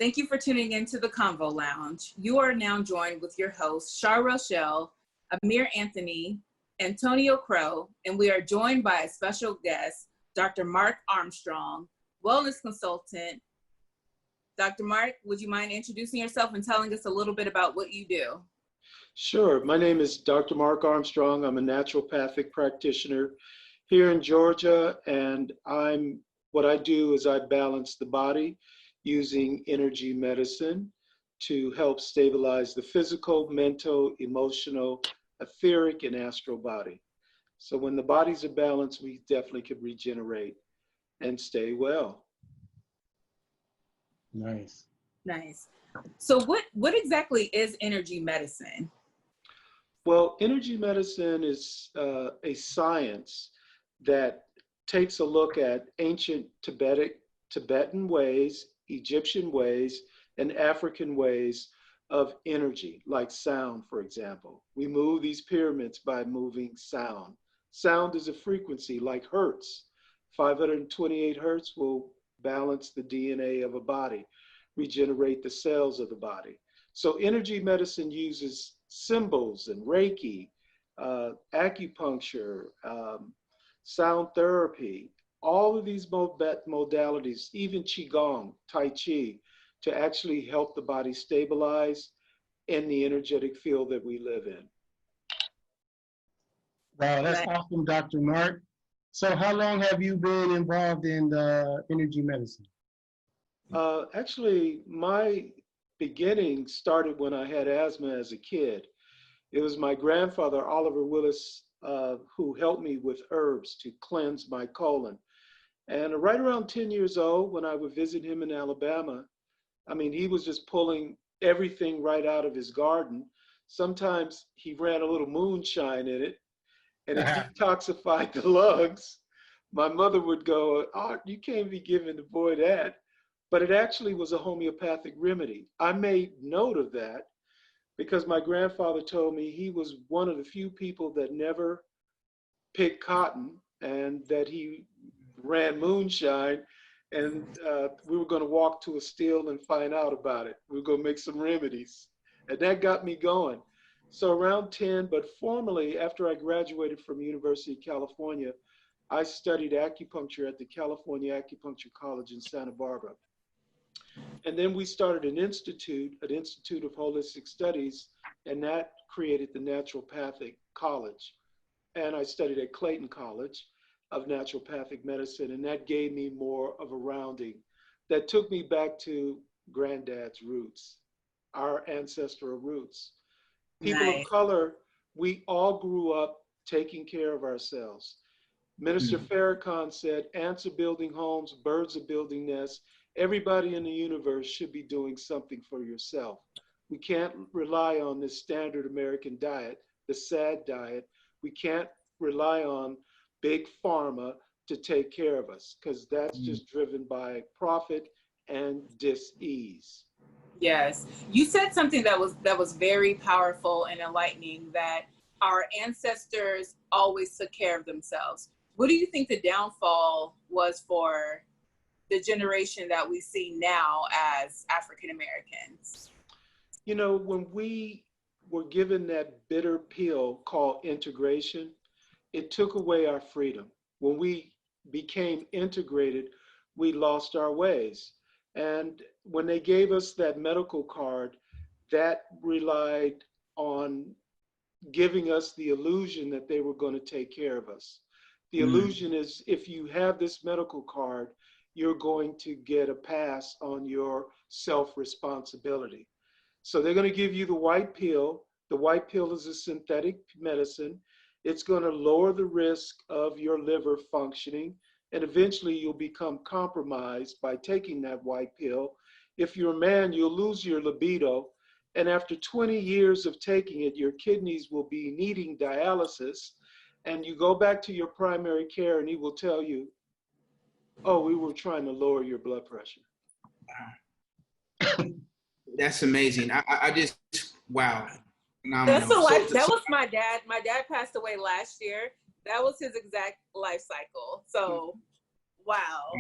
Thank you for tuning into the Convo Lounge. You are now joined with your hosts, Shar Rochelle, Amir Anthony, Antonio Crow, and we are joined by a special guest, Dr. Mark Armstrong, wellness consultant. Dr. Mark, would you mind introducing yourself and telling us a little bit about what you do? Sure. My name is Dr. Mark Armstrong. I'm a naturopathic practitioner here in Georgia, and what I do is I balance the body using energy medicine to help stabilize the physical, mental, emotional, etheric, and astral body. So when the bodies are balanced, we definitely could regenerate and stay well. Nice. Nice. So what exactly is energy medicine? Well, energy medicine is a science that takes a look at ancient Tibetan ways, Egyptian ways, and African ways of energy, like sound, for example. We move these pyramids by moving sound. Sound is a frequency like hertz. 528 hertz will balance the DNA of a body, regenerate the cells of the body. So energy medicine uses symbols and Reiki, acupuncture, sound therapy, all of these modalities, even Qigong, Tai Chi, to actually help the body stabilize in the energetic field that we live in. Wow, that's awesome, Dr. Mark. So how long have you been involved in energy medicine? Actually, my beginning started when I had asthma as a kid. It was my grandfather, Oliver Willis, who helped me with herbs to cleanse my colon. And right around 10 years old, when I would visit him in Alabama, I mean, he was just pulling everything right out of his garden. Sometimes he ran a little moonshine in it, and it detoxified the lungs. My mother would go, "Oh, you can't be giving the boy that." But it actually was a homeopathic remedy. I made note of that because my grandfather told me he was one of the few people that never picked cotton and that he ran moonshine, and we were going to walk to a still and find out about it. We were going to make some remedies, and that got me going. So around 10, but formally, after I graduated from University of California, I studied acupuncture at the California Acupuncture College in Santa Barbara. And then we started an Institute of Holistic Studies, and that created the Naturopathic College. And I studied at Clayton College of Naturopathic Medicine, and that gave me more of a rounding. That took me back to granddad's roots, our ancestral roots. People of color, we all grew up taking care of ourselves. Minister Farrakhan said, ants are building homes, birds are building nests. Everybody in the universe should be doing something for yourself. We can't rely on this standard American diet, the SAD diet. We can't rely on big pharma to take care of us, because that's just driven by profit and dis-ease. Yes, you said something that was very powerful and enlightening, that our ancestors always took care of themselves. What do you think the downfall was for the generation that we see now as African Americans? You know, when we were given that bitter pill called integration, it took away our freedom. When we became integrated, we lost our ways. And when they gave us that medical card, that relied on giving us the illusion that they were going to take care of us. The illusion is, if you have this medical card, you're going to get a pass on your self-responsibility. So they're going to give you the white pill. The white pill is a synthetic medicine. It's going to lower the risk of your liver functioning, and eventually you'll become compromised by taking that white pill. If you're a man, you'll lose your libido, and after 20 years of taking it, your kidneys will be needing dialysis, and you go back to your primary care and he will tell you, "Oh, we were trying to lower your blood pressure." That's amazing. I just, wow. That's a life. That was my dad. My dad passed away last year. That was his exact life cycle. So, wow.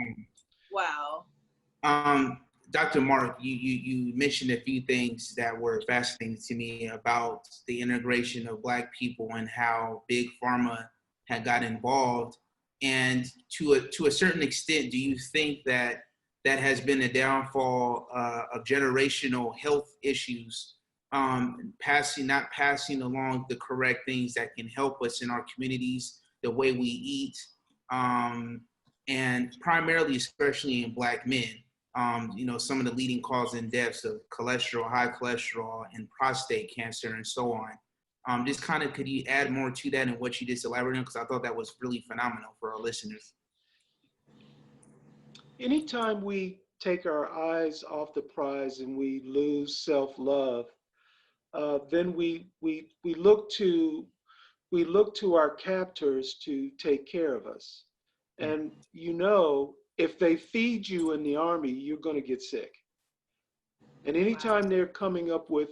Dr. Mark, you mentioned a few things that were fascinating to me about the integration of Black people and how Big Pharma had got involved. And to a certain extent, do you think that that has been a downfall of generational health issues, not passing along the correct things that can help us in our communities, the way we eat, and primarily, especially in Black men? Some of the leading causes and deaths of cholesterol, high cholesterol, and prostate cancer, and so on. Just kind of, could you add more to that and what you just elaborated on? Because I thought that was really phenomenal for our listeners. Anytime we take our eyes off the prize and we lose self-love, then we look to our captors to take care of us. And if they feed you in the Army, you're going to get sick. And anytime they're coming up with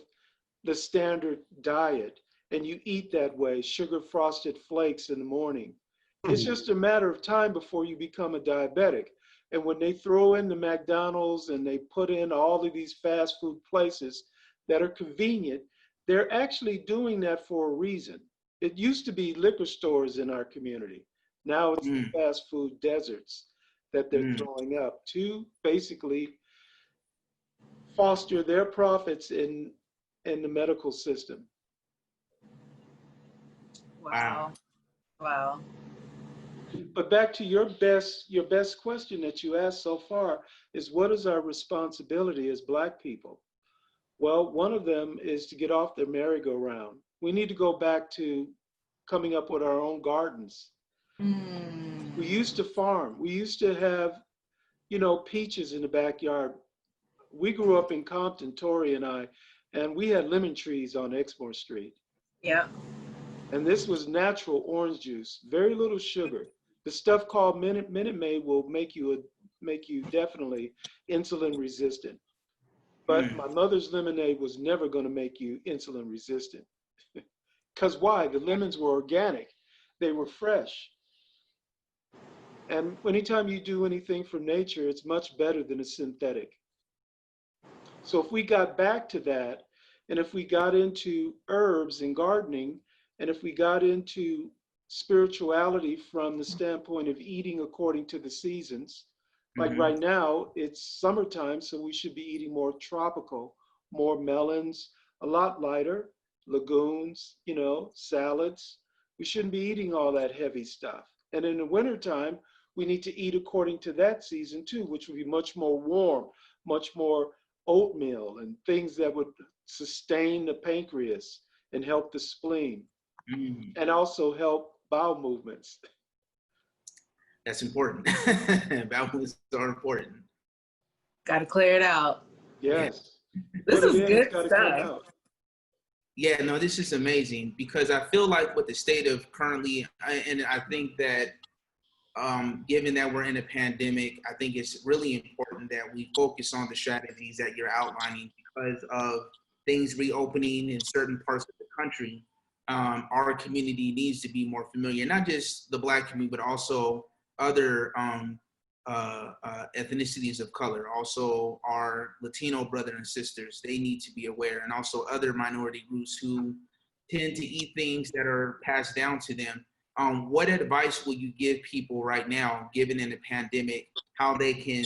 the standard diet and you eat that way, sugar frosted flakes in the morning, it's just a matter of time before you become a diabetic. And when they throw in the McDonald's and they put in all of these fast food places that are convenient, they're actually doing that for a reason. It used to be liquor stores in our community. Now it's the fast food deserts that they're throwing up to basically foster their profits in the medical system. Wow. Wow. But back to your best question that you asked so far is, what is our responsibility as Black people? Well, one of them is to get off the merry-go-round. We need to go back to coming up with our own gardens. We used to farm. We used to have, peaches in the backyard. We grew up in Compton, Tori and I, and we had lemon trees on Exmoor Street. Yeah. And this was natural orange juice, very little sugar. The stuff called Minute Maid will make you definitely insulin resistant. But my mother's lemonade was never going to make you insulin resistant. Because why? The lemons were organic. They were fresh. And anytime you do anything from nature, it's much better than a synthetic. So if we got back to that, and if we got into herbs and gardening, and if we got into spirituality from the standpoint of eating according to the seasons, like right now, it's summertime, so we should be eating more tropical, more melons, a lot lighter, legumes, salads. We shouldn't be eating all that heavy stuff. And in the wintertime, we need to eat according to that season too, which would be much more warm, much more oatmeal and things that would sustain the pancreas and help the spleen and also help bowel movements. That's important. Bowel movements are important. Got to clear it out. Yes. This is good stuff. Yeah, no, this is amazing, because I feel like with the state of currently, and I think that given that we're in a pandemic, I think it's really important that we focus on the strategies that you're outlining, because of things reopening in certain parts of the country. Our community needs to be more familiar, not just the Black community, but also other ethnicities of color, also our Latino brothers and sisters. They need to be aware, and also other minority groups who tend to eat things that are passed down to them. What advice will you give people right now, given in the pandemic, how they can,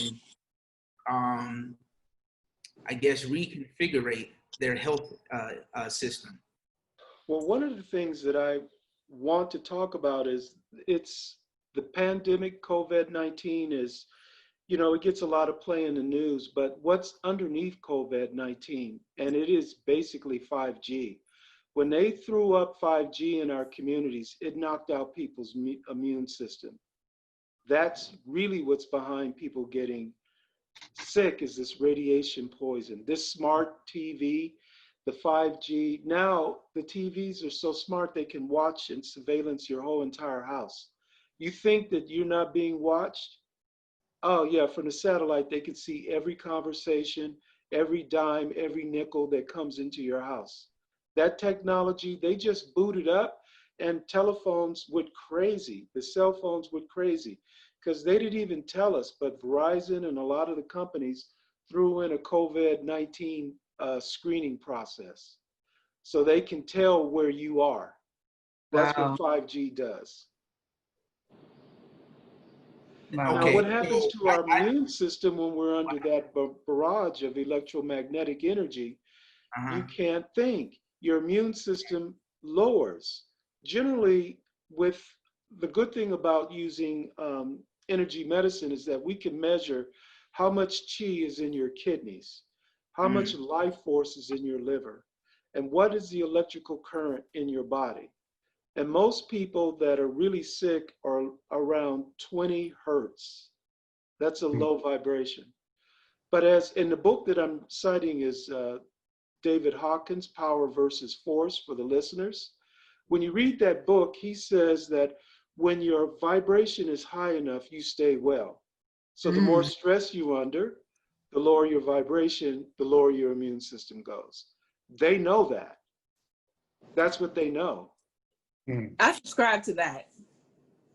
reconfigure their health system? Well, one of the things that I want to talk about is the pandemic. COVID-19 is, it gets a lot of play in the news, but what's underneath COVID-19, and it is basically 5G. When they threw up 5G in our communities, it knocked out people's immune system. That's really what's behind people getting sick, is this radiation poison. This smart TV, the 5G, now the TVs are so smart they can watch and surveillance your whole entire house. You think that you're not being watched? Oh yeah, from the satellite, they can see every conversation, every dime, every nickel that comes into your house. That technology, they just booted up, and telephones went crazy. The cell phones went crazy, because they didn't even tell us, but Verizon and a lot of the companies threw in a COVID-19 screening process. So they can tell where you are. That's Wow. what 5G does. Wow. Now, Okay. what happens So to our immune system when we're under that barrage of electromagnetic energy? You can't think. Your immune system lowers. Generally, with the good thing about using energy medicine is that we can measure how much chi is in your kidneys, how much life force is in your liver, and what is the electrical current in your body. And most people that are really sick are around 20 hertz. That's a low vibration. But as in the book that I'm citing is David Hawkins, Power versus Force, for the listeners. When you read that book, he says that when your vibration is high enough, you stay well. So the more stress you're under, the lower your vibration, the lower your immune system goes. They know that. That's what they know. I subscribe to that.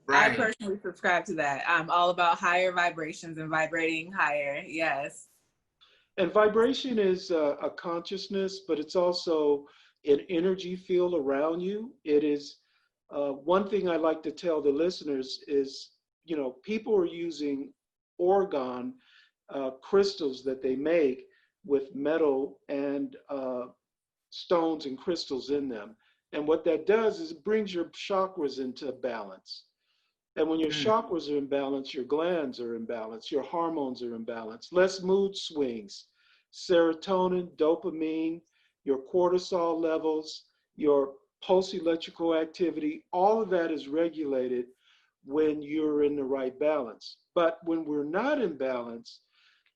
Right. I personally subscribe to that. I'm all about higher vibrations and vibrating higher. Yes. And vibration is a consciousness, but it's also an energy field around you. It is one thing I like to tell the listeners is, you know, people are using orgone crystals that they make with metal and stones and crystals in them. And what that does is it brings your chakras into balance. And when your chakras are in balance, your glands are in balance, your hormones are in balance, less mood swings, serotonin, dopamine, your cortisol levels, your pulse electrical activity, all of that is regulated when you're in the right balance. But when we're not in balance,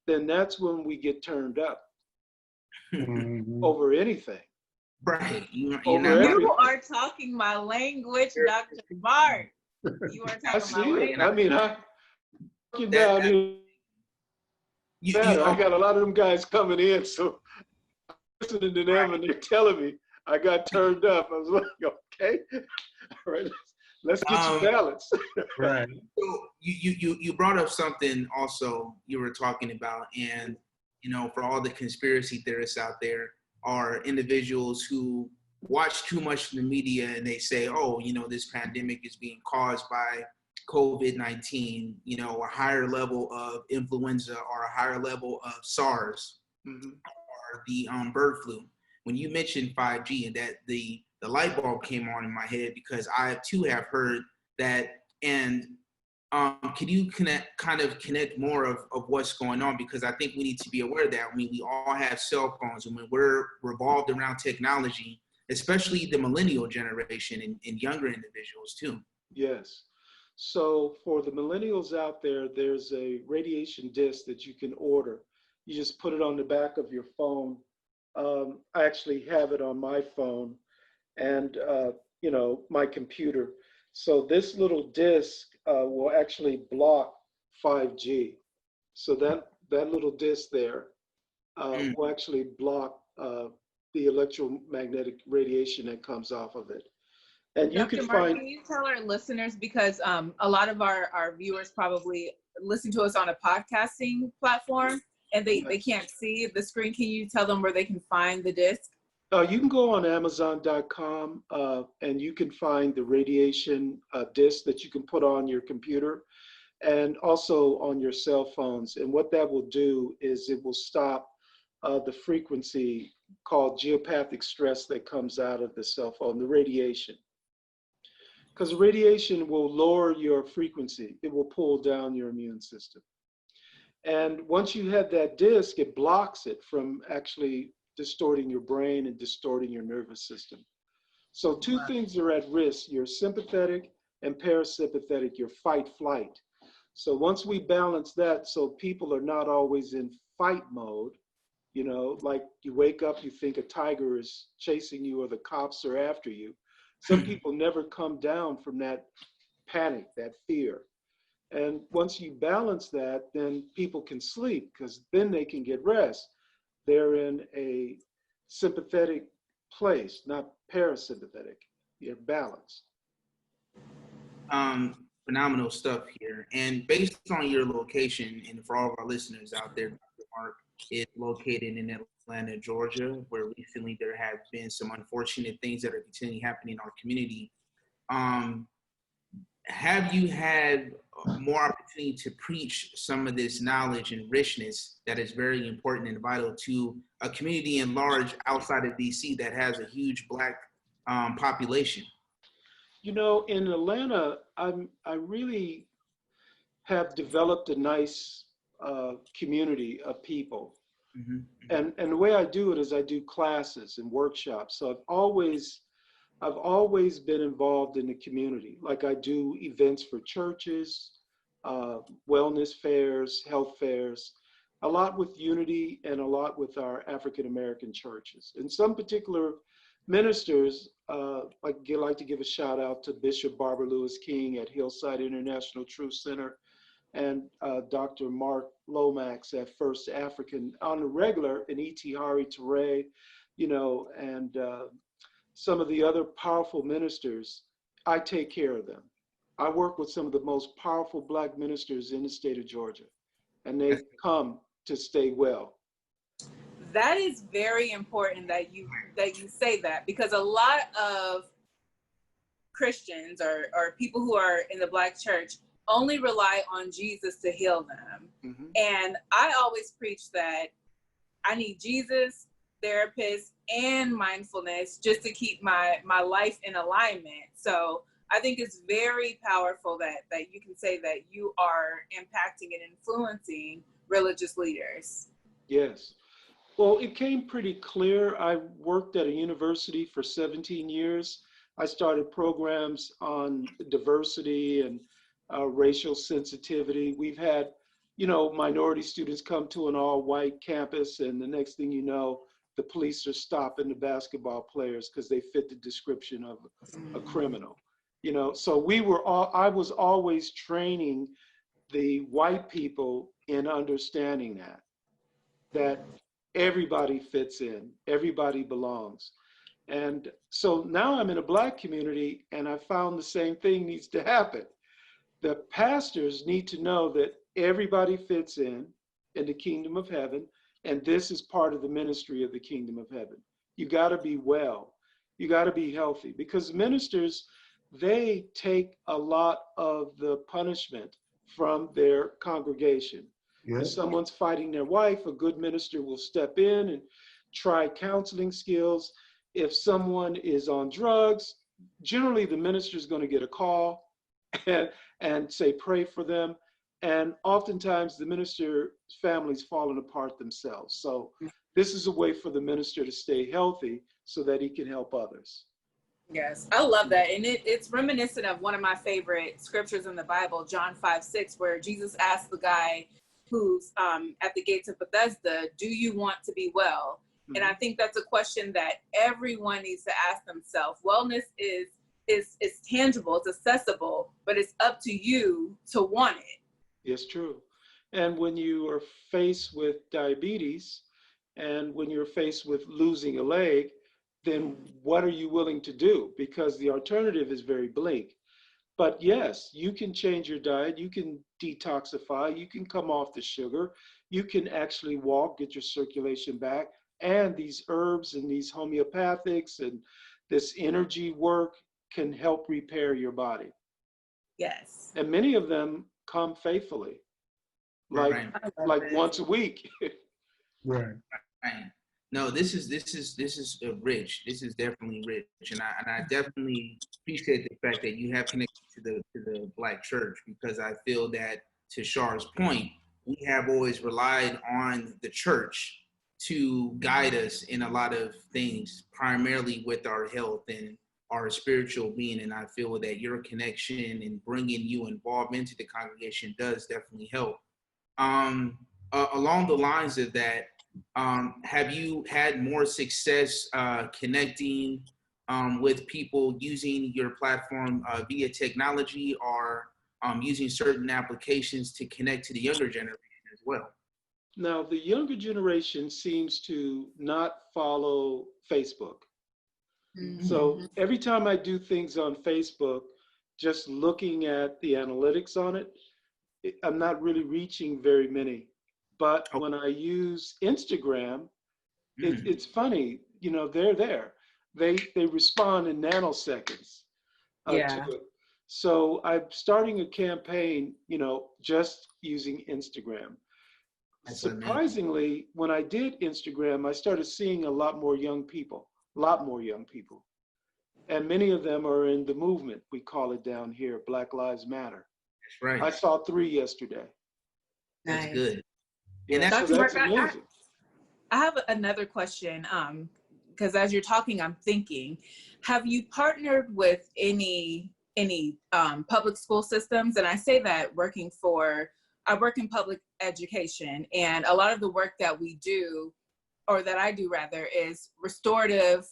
then that's when we get turned up over anything. Right. You are talking my language, Dr. Mark. You are talking my language. I mean, I down here. I got a lot of them guys coming in, so I'm listening to them and they're telling me I got turned up. I was like, okay, all right, let's get you balanced. Right. So you brought up something also you were talking about, and you know, for all the conspiracy theorists out there, are individuals who watch too much from the media and they say, oh, you know, this pandemic is being caused by COVID-19, you know, a higher level of influenza or a higher level of SARS or the bird flu. When you mentioned 5G, and that the light bulb came on in my head, because I too have heard that. And can you connect more of what's going on? Because I think we need to be aware that, I mean, we all have cell phones, and when we're revolved around technology, especially the millennial generation and younger individuals too. Yes. So for the millennials out there, there's a radiation disc that you can order. You just put it on the back of your phone. I actually have it on my phone and, you know, my computer. So this little disc will actually block 5G. So that little disc there will actually block the electromagnetic radiation that comes off of it. And you Dr. can Mark, find. can you tell our listeners, because a lot of our viewers probably listen to us on a podcasting platform and they can't see the screen. Can you tell them where they can find the disc? You can go on Amazon.com and you can find the radiation disc that you can put on your computer and also on your cell phones. And what that will do is it will stop the frequency called geopathic stress that comes out of the cell phone, the radiation. Because radiation will lower your frequency. It will pull down your immune system. And once you have that disc, it blocks it from actually distorting your brain and distorting your nervous system. So two things are at risk: your sympathetic and parasympathetic, your fight flight. So once we balance that, so people are not always in fight mode, you know, like you wake up, you think a tiger is chasing you or the cops are after you. Some people never come down from that panic, that fear. And once you balance that, then people can sleep because then they can get rest. They're in a sympathetic place, not parasympathetic. You're balanced. Phenomenal stuff here. And based on your location, and for all of our listeners out there, Dr. Mark, is located in Atlanta, Georgia, where recently there have been some unfortunate things that are continuing happening in our community. Have you had more opportunity to preach some of this knowledge and richness that is very important and vital to a community in large outside of DC that has a huge Black population? You know, in Atlanta, I really have developed a nice community of people. Mm-hmm. And the way I do it is I do classes and workshops. So I've always been involved in the community. Like I do events for churches, wellness fairs, health fairs, a lot with Unity and a lot with our African American churches. And some particular ministers, I'd like to give a shout out to Bishop Barbara Lewis King at Hillside International Truth Center, and Dr. Mark Lomax at First African on the regular, and E.T. Hari Toure, you know, and some of the other powerful ministers. I take care of them. I work with some of the most powerful Black ministers in the state of Georgia, and they come to stay well. That is very important that you say that, because a lot of Christians or people who are in the Black church only rely on Jesus to heal them. Mm-hmm. And I always preach that I need Jesus, therapist, and mindfulness just to keep my life in alignment. So I think it's very powerful that you can say that you are impacting and influencing religious leaders. Yes. Well, it came pretty clear. I worked at a university for 17 years. I started programs on diversity and racial sensitivity. We've had, you know, minority students come to an all-white campus, and the next thing you know, the police are stopping the basketball players because they fit the description of a criminal. You know, so I was always training the white people in understanding that everybody fits in, everybody belongs. And so now I'm in a Black community, and I found the same thing needs to happen. The pastors need to know that everybody fits in the kingdom of heaven, and this is part of the ministry of the kingdom of heaven. You got to be well. You got to be healthy, because ministers, they take a lot of the punishment from their congregation. Yeah. If someone's fighting their wife, a good minister will step in and try counseling skills. If someone is on drugs, generally the minister is going to get a call and say, pray for them. And oftentimes the minister's family's falling apart themselves. So this is a way for the minister to stay healthy so that he can help others. Yes, I love that. And it's reminiscent of one of my favorite scriptures in the Bible, John 5:6, where Jesus asked the guy who's at the gates of Bethesda, do you want to be well? Mm-hmm. And I think that's a question that everyone needs to ask themselves. Wellness is tangible, it's accessible, but it's up to you to want it. Yes, true. And when you are faced with diabetes, and when you're faced with losing a leg, then what are you willing to do? Because the alternative is very bleak. But yes, you can change your diet, you can detoxify, you can come off the sugar, you can actually walk, get your circulation back, and these herbs and these homeopathics and this energy work can help repair your body. Yes. And many of them come faithfully, like once a week. Right. No, this is rich. This is definitely rich, and I definitely appreciate the fact that you have connected to the Black church, because I feel that, to Char's point, we have always relied on the church to guide us in a lot of things, primarily with our health and our spiritual being. And I feel that your connection and bringing you involved into the congregation does definitely help. Along the lines of that, have you had more success connecting with people using your platform via technology, or using certain applications to connect to the younger generation as well? Now, the younger generation seems to not follow Facebook. Mm-hmm. So every time I do things on Facebook, just looking at the analytics on it, I'm not really reaching very many But when I use Instagram, it's funny, you know, they're there. They respond in nanoseconds to Yeah. it. So I'm starting a campaign, you know, just using Instagram. That's amazing. Surprisingly, when I did Instagram, I started seeing a lot more young people, a lot more young people. And many of them are in the movement, we call it down here, Black Lives Matter. That's right. I saw 3 yesterday. That's Nice. good. And Yeah, that's so Dr. that's Mark, amazing. I have another question. Because as you're talking, I'm thinking, have you partnered with any public school systems? And I say that I work in public education, and a lot of the work that we do, or that I do rather, is restorative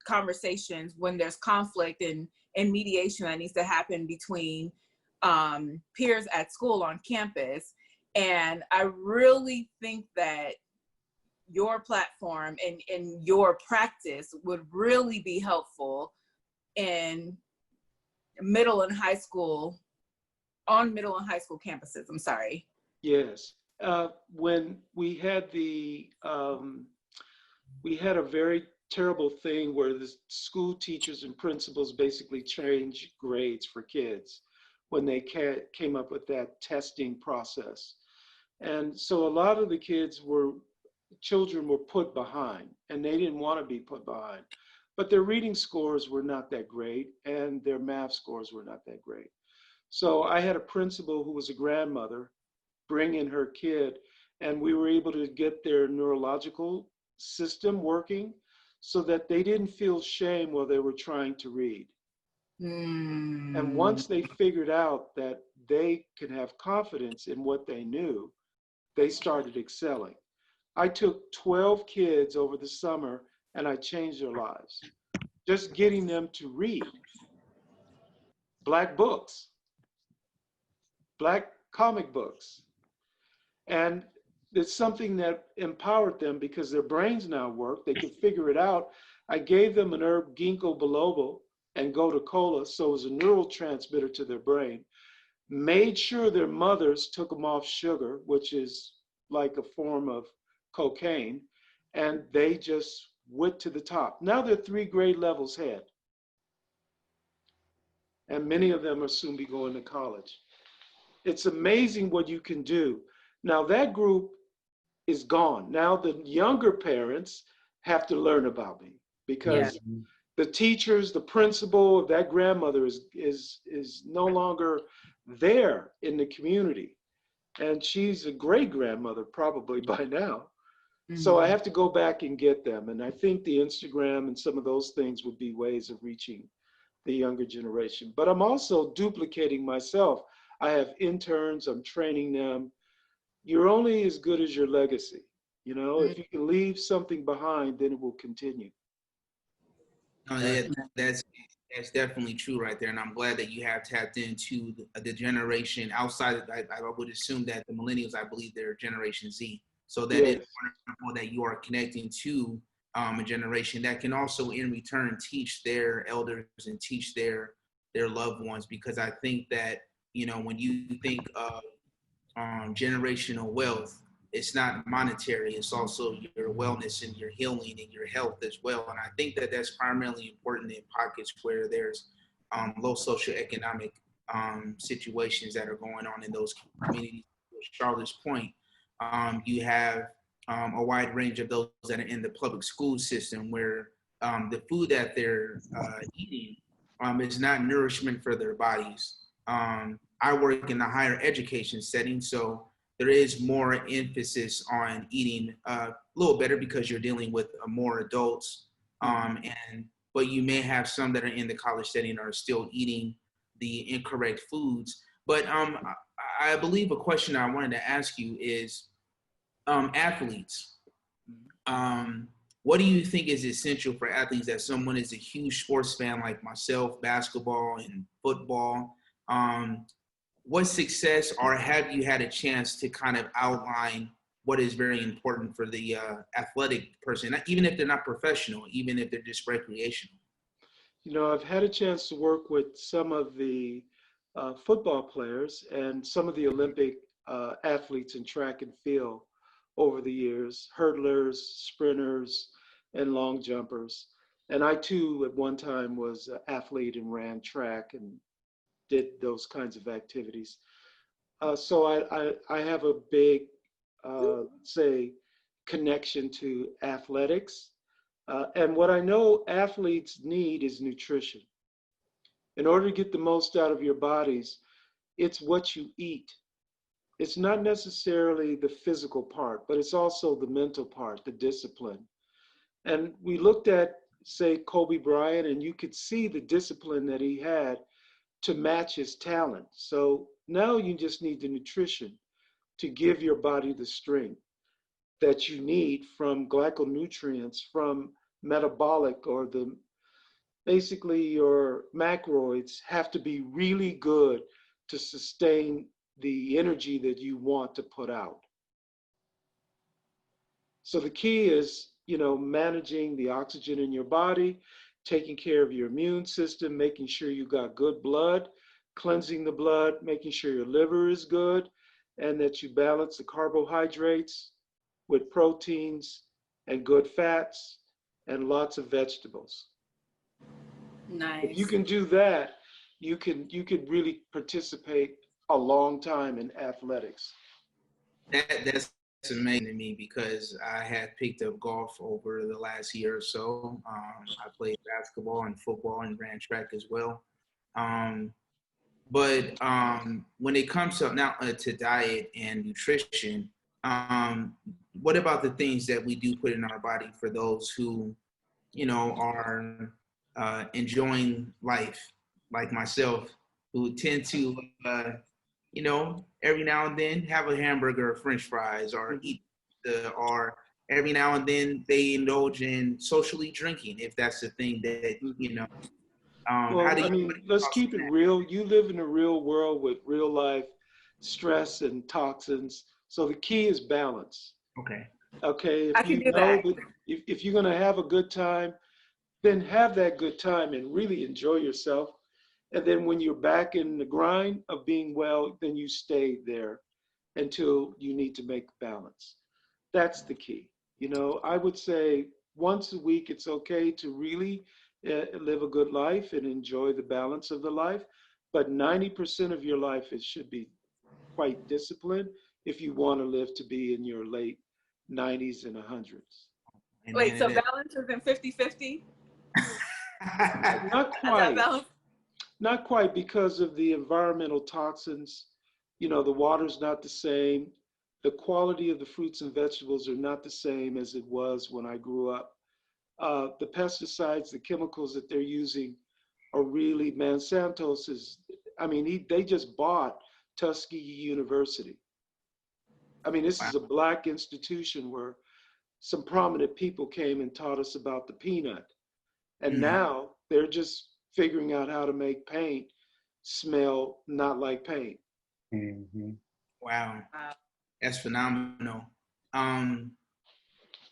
conversations when there's conflict and mediation that needs to happen between peers at school on campus. And I really think that your platform and your practice would really be helpful in middle and high school, on middle and high school campuses. I'm sorry. Yes. When we had a very terrible thing where the school teachers and principals basically changed grades for kids when they came up with that testing process. And so a lot of the children were put behind, and they didn't want to be put behind. But their reading scores were not that great, and their math scores were not that great. So I had a principal who was a grandmother bring in her kid, and we were able to get their neurological system working so that they didn't feel shame while they were trying to read. And once they figured out that they could have confidence in what they knew, they started excelling. I took 12 kids over the summer and I changed their lives. Just getting them to read Black books, Black comic books. And it's something that empowered them because their brains now work. They could figure it out. I gave them an herb, ginkgo biloba, and gotu kola, so it was a neurotransmitter to their brain. Made sure their mothers took them off sugar, which is like a form of cocaine, and they just went to the top. Now they're 3 grade levels ahead, and many of them are soon be going to college. It's amazing what you can do. Now that group is gone. Now the younger parents have to learn about me Yeah. because the teachers, the principal, that grandmother is no longer there in the community. And she's a great grandmother probably by now. So I have to go back and get them. And I think the Instagram and some of those things would be ways of reaching the younger generation. But I'm also duplicating myself. I have interns, I'm training them. You're only as good as your legacy. You know, if you can leave something behind, then it will continue. No, that's definitely true right there, and I'm glad that you have tapped into the generation outside of. I would assume that the millennials, I believe, they're Generation Z. So that is Yes. wonderful that you are connecting to a generation that can also, in return, teach their elders and teach their loved ones. Because I think that, you know, when you think of generational wealth, it's not monetary, it's also your wellness and your healing and your health as well. And I think that that's primarily important in pockets where there's low socioeconomic situations that are going on in those communities. Charlotte's point, you have a wide range of those that are in the public school system where the food that they're eating is not nourishment for their bodies. I work in the higher education setting, so there is more emphasis on eating a little better because you're dealing with more adults. But you may have some that are in the college setting are still eating the incorrect foods. But I believe a question I wanted to ask you is athletes. What do you think is essential for athletes that someone is a huge sports fan like myself, basketball and football? What success, or have you had a chance to kind of outline what is very important for the athletic person, even if they're not professional, even if they're just recreational? You know, I've had a chance to work with some of the football players and some of the Olympic athletes in track and field. over the years, hurdlers, sprinters, and long jumpers. And I too, at one time, was an athlete and ran track and did those kinds of activities. So I have a big, say, connection to athletics. And what I know athletes need is nutrition. In order to get the most out of your bodies, it's what you eat. It's not necessarily the physical part, but it's also the mental part, the discipline. And we looked at, say, Kobe Bryant, and you could see the discipline that he had to match his talent. So now you just need the nutrition to give your body the strength that you need from glyconutrients, from metabolic, or the basically your macroids have to be really good to sustain the energy that you want to put out. So the key is, managing the oxygen in your body, taking care of your immune system, making sure you got good blood, cleansing the blood, making sure your liver is good, and that you balance the carbohydrates with proteins and good fats and lots of vegetables. Nice. If you can do that, you could really participate a long time in athletics. That's amazing to me because I had picked up golf over the last year or so. I played basketball and football and ran track as well. But when it comes to now to diet and nutrition, what about the things that we do put in our body for those who, are enjoying life, like myself, who tend to, every now and then have a hamburger or French fries, or eat or every now and then they indulge in socially drinking, if that's the thing that, Well, let's keep it real. You live in a real world with real life stress and toxins. So the key is balance. Okay. Okay. I can do that. If you're going to have a good time, then have that good time and really enjoy yourself. And then when you're back in the grind of being well, then you stay there until you need to make balance. That's the key. I would say once a week, it's okay to really live a good life and enjoy the balance of the life. But 90% of your life, it should be quite disciplined if you want to live to be in your late 90s and 100s. Wait, so balance is in 50-50? Not quite. Not quite, because of the environmental toxins. The water's not the same. The quality of the fruits and vegetables are not the same as it was when I grew up. The pesticides, the chemicals that they're using are really, Monsanto's they just bought Tuskegee University. This is a Black institution where some prominent people came and taught us about the peanut. And now they're just figuring out how to make paint smell not like paint. Mm-hmm. Wow. That's phenomenal. Along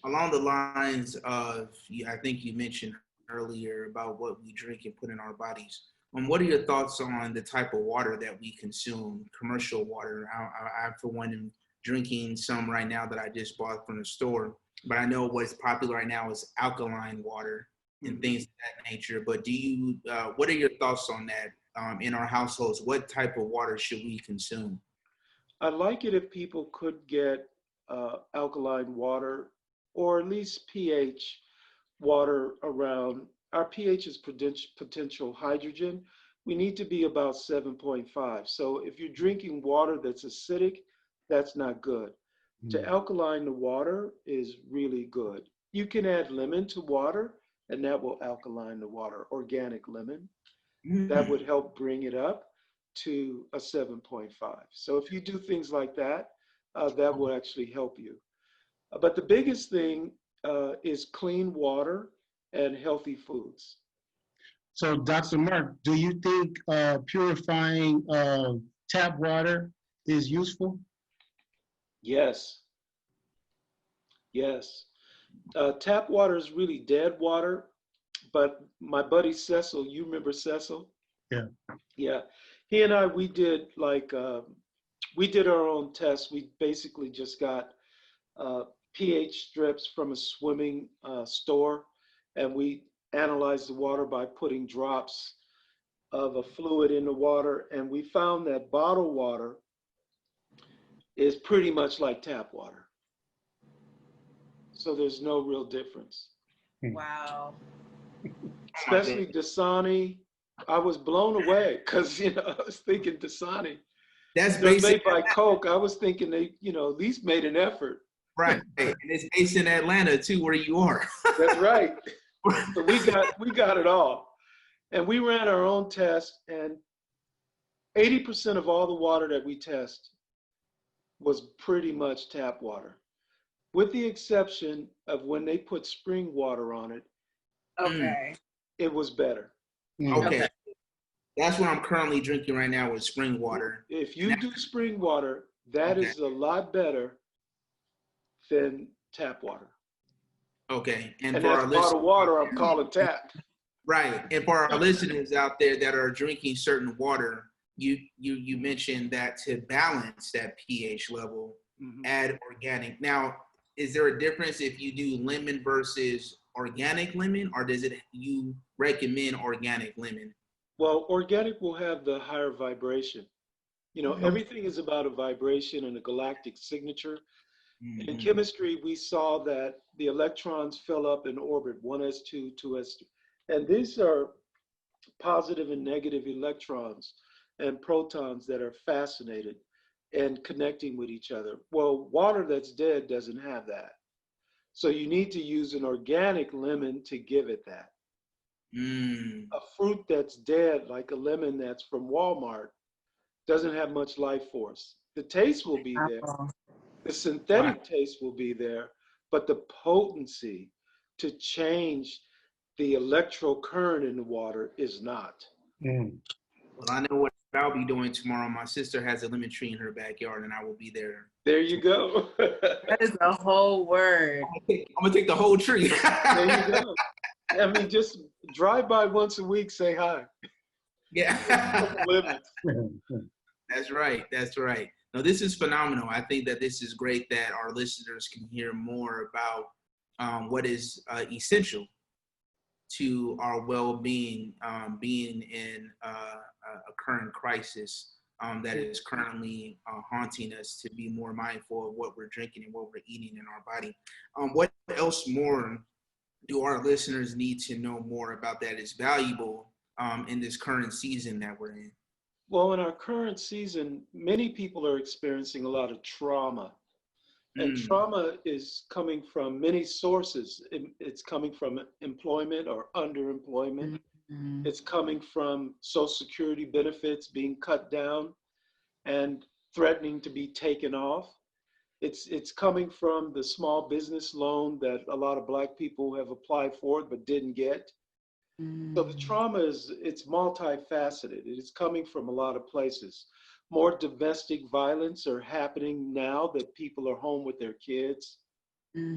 the lines of, I think you mentioned earlier about what we drink and put in our bodies. What are your thoughts on the type of water that we consume, commercial water? I for one, am drinking some right now that I just bought from the store, but I know what's popular right now is alkaline water and things of that nature. But what are your thoughts on that in our households? What type of water should we consume? I'd like it if people could get alkaline water, or at least pH water around. Our pH is potential hydrogen. We need to be about 7.5. So if you're drinking water that's acidic, that's not good. To alkaline the water is really good. You can add lemon to water, and that will alkaline the water, organic lemon. That would help bring it up to a 7.5. So if you do things like that, that will actually help you. But the biggest thing is clean water and healthy foods. So Dr. Mark, do you think purifying tap water is useful? Yes. Yes. Tap water is really dead water, but my buddy Cecil, you remember Cecil? Yeah. Yeah. He and I, we did our own tests. We basically just got pH strips from a swimming store, and we analyzed the water by putting drops of a fluid in the water, and we found that bottled water is pretty much like tap water. So there's no real difference. Wow. Especially Dasani. I was blown away because, you know, I was thinking Dasani. That's They're based made by Coke. I was thinking they, you know, at least made an effort. right, and it's based in Atlanta too, where you are. That's right. So we got it all. And we ran our own test, and 80% of all the water that we test was pretty much tap water, with the exception of when they put spring water on it, Okay. it was better. Okay. That's what I'm currently drinking right now with spring water. If you do spring water, that is a lot better than tap water. Okay. And that's bottled water I'm calling tap. Right. And for our listeners out there that are drinking certain water, you mentioned that to balance that pH level, add organic. Now, is there a difference if you do lemon versus organic lemon, or does it you recommend organic lemon? Well, organic will have the higher vibration. You know, everything is about a vibration and a galactic signature. In chemistry, we saw that the electrons fill up in orbit, 1s2, 2s2. And these are positive and negative electrons and protons that are fascinated and connecting with each other. Well, water that's dead doesn't have that. So you need to use an organic lemon to give it that. A fruit that's dead, like a lemon that's from Walmart, doesn't have much life force. The taste will be there. The synthetic taste will be there, but the potency to change the electro current in the water is not. Well, I know what I'll be doing tomorrow. My sister has a lemon tree in her backyard, and I will be there. There you go. That is the whole word. I'm gonna take the whole tree. There you go. I mean, just drive by once a week, say hi. Yeah. That's right. That's right. No, this is phenomenal. I think that this is great that our listeners can hear more about what is essential to our well-being, being in a current crisis that is currently haunting us, to be more mindful of what we're drinking and what we're eating in our body. What else more do our listeners need to know more about that is valuable in this current season that we're in? Well, in our current season, many people are experiencing a lot of trauma. And trauma is coming from many sources. It's coming from employment or underemployment. It's coming from Social Security benefits being cut down and threatening to be taken off. It's coming from the small business loan that a lot of Black people have applied for but didn't get. So the trauma it's multifaceted. It's coming from a lot of places. More domestic violence are happening now that people are home with their kids.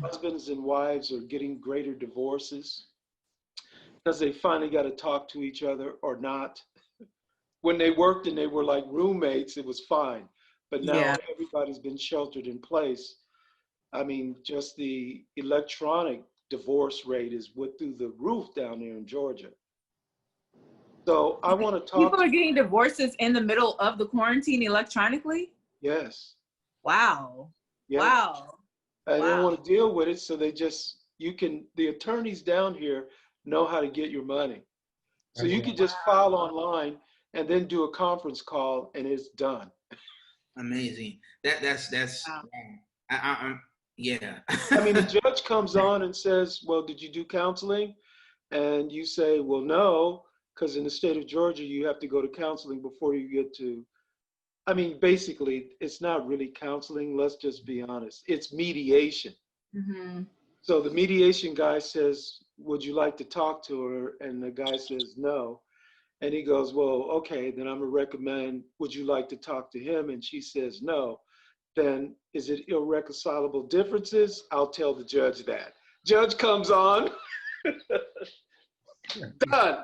Husbands and wives are getting greater divorces because they finally got to talk to each other or not. When they worked and they were like roommates, it was fine. But now everybody's been sheltered in place. I mean, just the electronic divorce rate is through the roof down there in Georgia. So I want to talk. People are getting divorces in the middle of the quarantine electronically? Yes. Wow. Yeah. Wow. And they don't want to deal with it, so the attorneys down here know how to get your money. So you can just file online and then do a conference call and it's done. Amazing. That's yeah. I mean, the judge comes on and says, well, did you do counseling? And you say, well, no, because in the state of Georgia, you have to go to counseling before you get to, I mean, basically, it's not really counseling. Let's just be honest. It's mediation. So the mediation guy says, would you like to talk to her? And the guy says, no. And he goes, well, okay, then I'm gonna recommend, would you like to talk to him? And she says, no. Then is it irreconcilable differences? I'll tell the judge that. Judge comes on, done,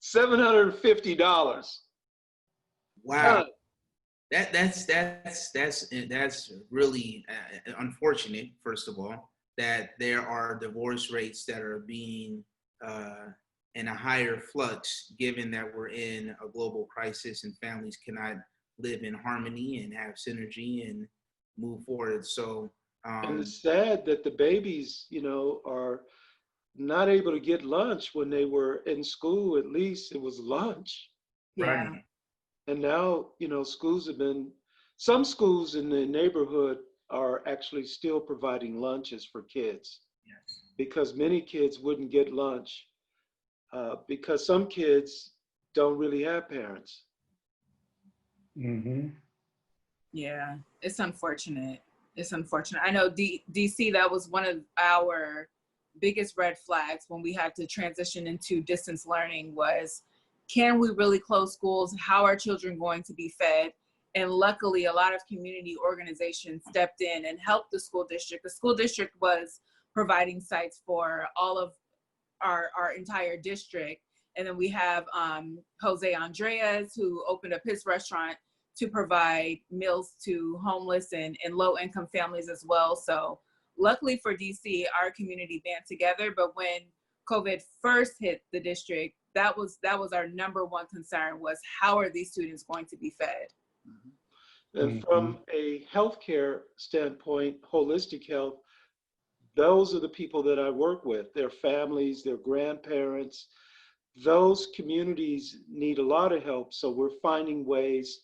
$750. Wow. Done. That's really unfortunate. First of all, that there are divorce rates that are being in a higher flux, given that we're in a global crisis and families cannot live in harmony and have synergy and move forward. So, and it's sad that the babies, are not able to get lunch. When they were in school, at least it was lunch. Yeah. right. And now, some schools in the neighborhood are actually still providing lunches for kids, Yes. because many kids wouldn't get lunch because some kids don't really have parents. Mm-hmm. Yeah, it's unfortunate. It's unfortunate. I know DC, that was one of our biggest red flags when we had to transition into distance learning was, can we really close schools? How are children going to be fed? And luckily, a lot of community organizations stepped in and helped the school district. The school district was providing sites for all of our entire district. And then we have Jose Andreas, who opened up his restaurant to provide meals to homeless and low-income families as well. So luckily for DC, our community band together. But when COVID first hit the district, that was our number one concern, was how are these students going to be fed? And from a healthcare standpoint, holistic health, those are the people that I work with, their families, their grandparents. Those communities need a lot of help. So we're finding ways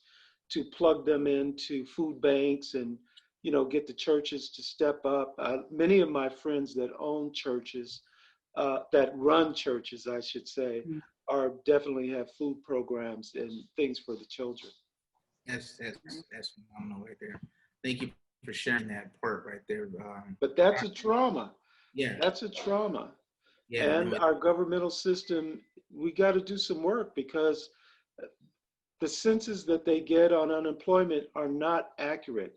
to plug them into food banks and, get the churches to step up. Many of my friends that own churches, that run churches, I should say, are definitely have food programs and things for the children. That's phenomenal right there. Thank you for sharing that part right there. But that's a trauma. Yeah. That's a trauma. Yeah. And our governmental system, we got to do some work, because the census that they get on unemployment are not accurate.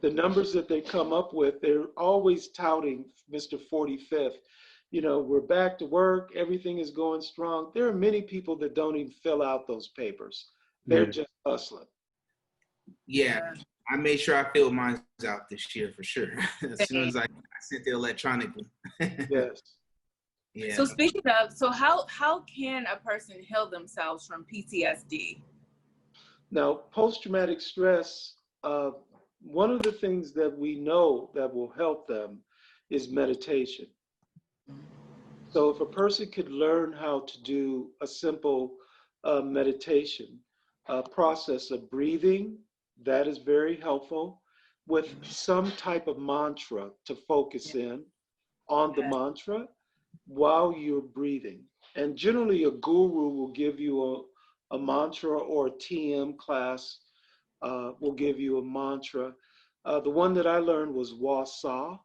The numbers that they come up with, they're always touting Mr. 45th. We're back to work, everything is going strong. There are many people that don't even fill out those papers. They're just hustling. Yeah. I made sure I filled mine out this year for sure. As soon as I sent it electronically. Yes. Yeah. So speaking of, so how can a person heal themselves from PTSD? Now, post-traumatic stress, one of the things that we know that will help them is meditation. So if a person could learn how to do a simple meditation process of breathing, that is very helpful, with some type of mantra to focus in on the mantra while you're breathing. And generally a guru will give you a mantra, or a TM class will give you a mantra. The one that I learned was Wasa,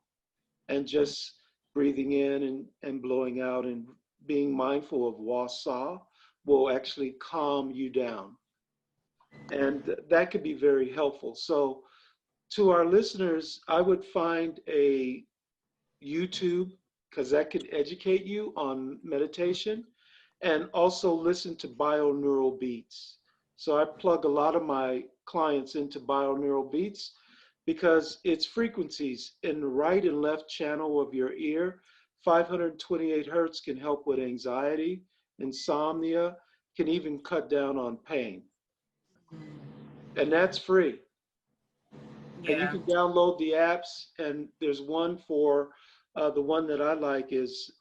and just breathing in and blowing out and being mindful of Wasa will actually calm you down. And that could be very helpful. So to our listeners, I would find a YouTube, because that could educate you on meditation, and also listen to binaural beats. So I plug a lot of my clients into binaural beats, because it's frequencies in the right and left channel of your ear. 528 hertz can help with anxiety, insomnia, can even cut down on pain. And that's free. Yeah. And you can download the apps, and there's one for, the one that I like is,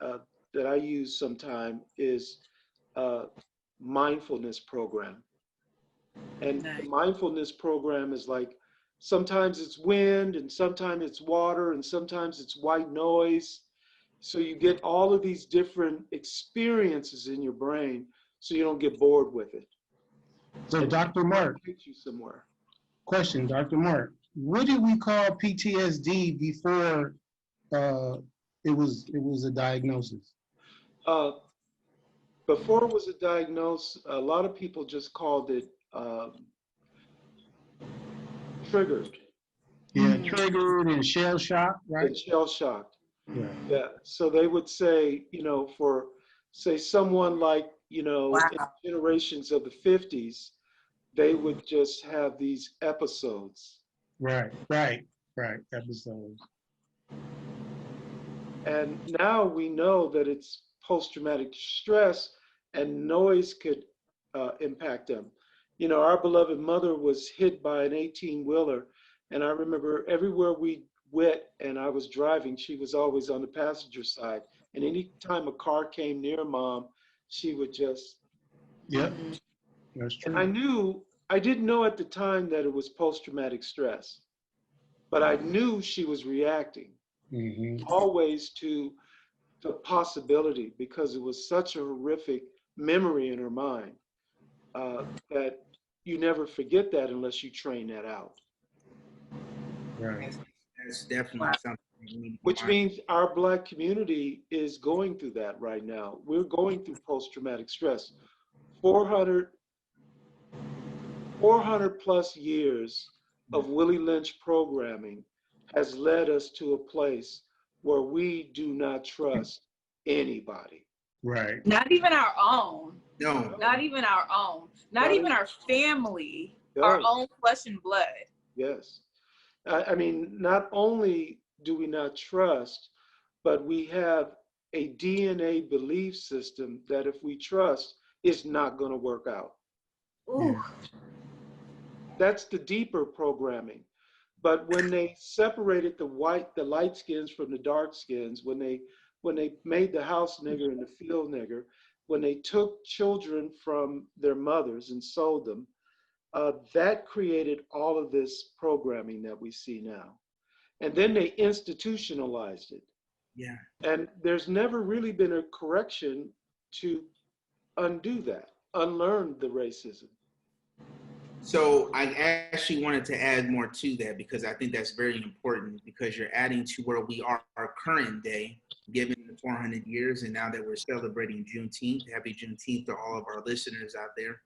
that I use sometime, is mindfulness program. And the mindfulness program is like, sometimes it's wind, and sometimes it's water, and sometimes it's white noise. So you get all of these different experiences in your brain, so you don't get bored with it. So Dr. Mark, Takes you somewhere. question, Dr. Mark, what did we call PTSD before it was a diagnosis? Before it was a diagnosis, a lot of people just called it triggered. Yeah, triggered and shell shocked, right? And shell shocked. Yeah. Yeah. So they would say, for say someone like, in generations of the 50s, they would just have these episodes. Right. Episodes. And now we know that it's post-traumatic stress, and noise could impact them. You know, our beloved mother was hit by an 18-wheeler, and I remember everywhere we went and I was driving, she was always on the passenger side. And anytime a car came near mom, she would just. Yep, that's And true. I didn't know at the time that it was post-traumatic stress, but I knew she was reacting always to the possibility, because it was such a horrific memory in her mind, that you never forget that unless you train that out. Right. That's definitely something we need to Which mind. means our Black community is going through that right now. We're going through post-traumatic stress. 400 plus years of Willie Lynch programming has led us to a place where we do not trust anybody. Right. Not even our own. No. Not even our own. Not even our family, our own flesh and blood. Yes. I mean, not only do we not trust, but we have a DNA belief system that if we trust, it's not going to work out. Ooh. Yeah. That's the deeper programming. But when they separated the light skins from the dark skins, when they made the house nigger and the field nigger, when they took children from their mothers and sold them, that created all of this programming that we see now. And then they institutionalized it. Yeah. And there's never really been a correction to undo that, unlearn the racism. So I actually wanted to add more to that, because I think that's very important, because you're adding to where we are our current day, given the 400 years, and now that we're celebrating Juneteenth. Happy Juneteenth to all of our listeners out there.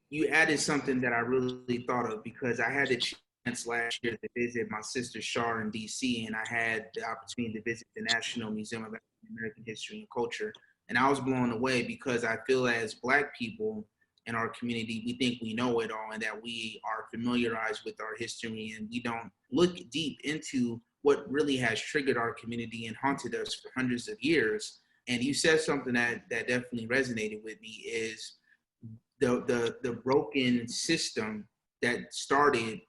You added something that I really thought of, because I had the chance last year to visit my sister Shar in DC, and I had the opportunity to visit the National Museum of African American History and Culture. And I was blown away, because I feel as Black people in our community, we think we know it all and that we are familiarized with our history, and we don't look deep into what really has triggered our community and haunted us for hundreds of years. And you said something that definitely resonated with me, is the broken system that started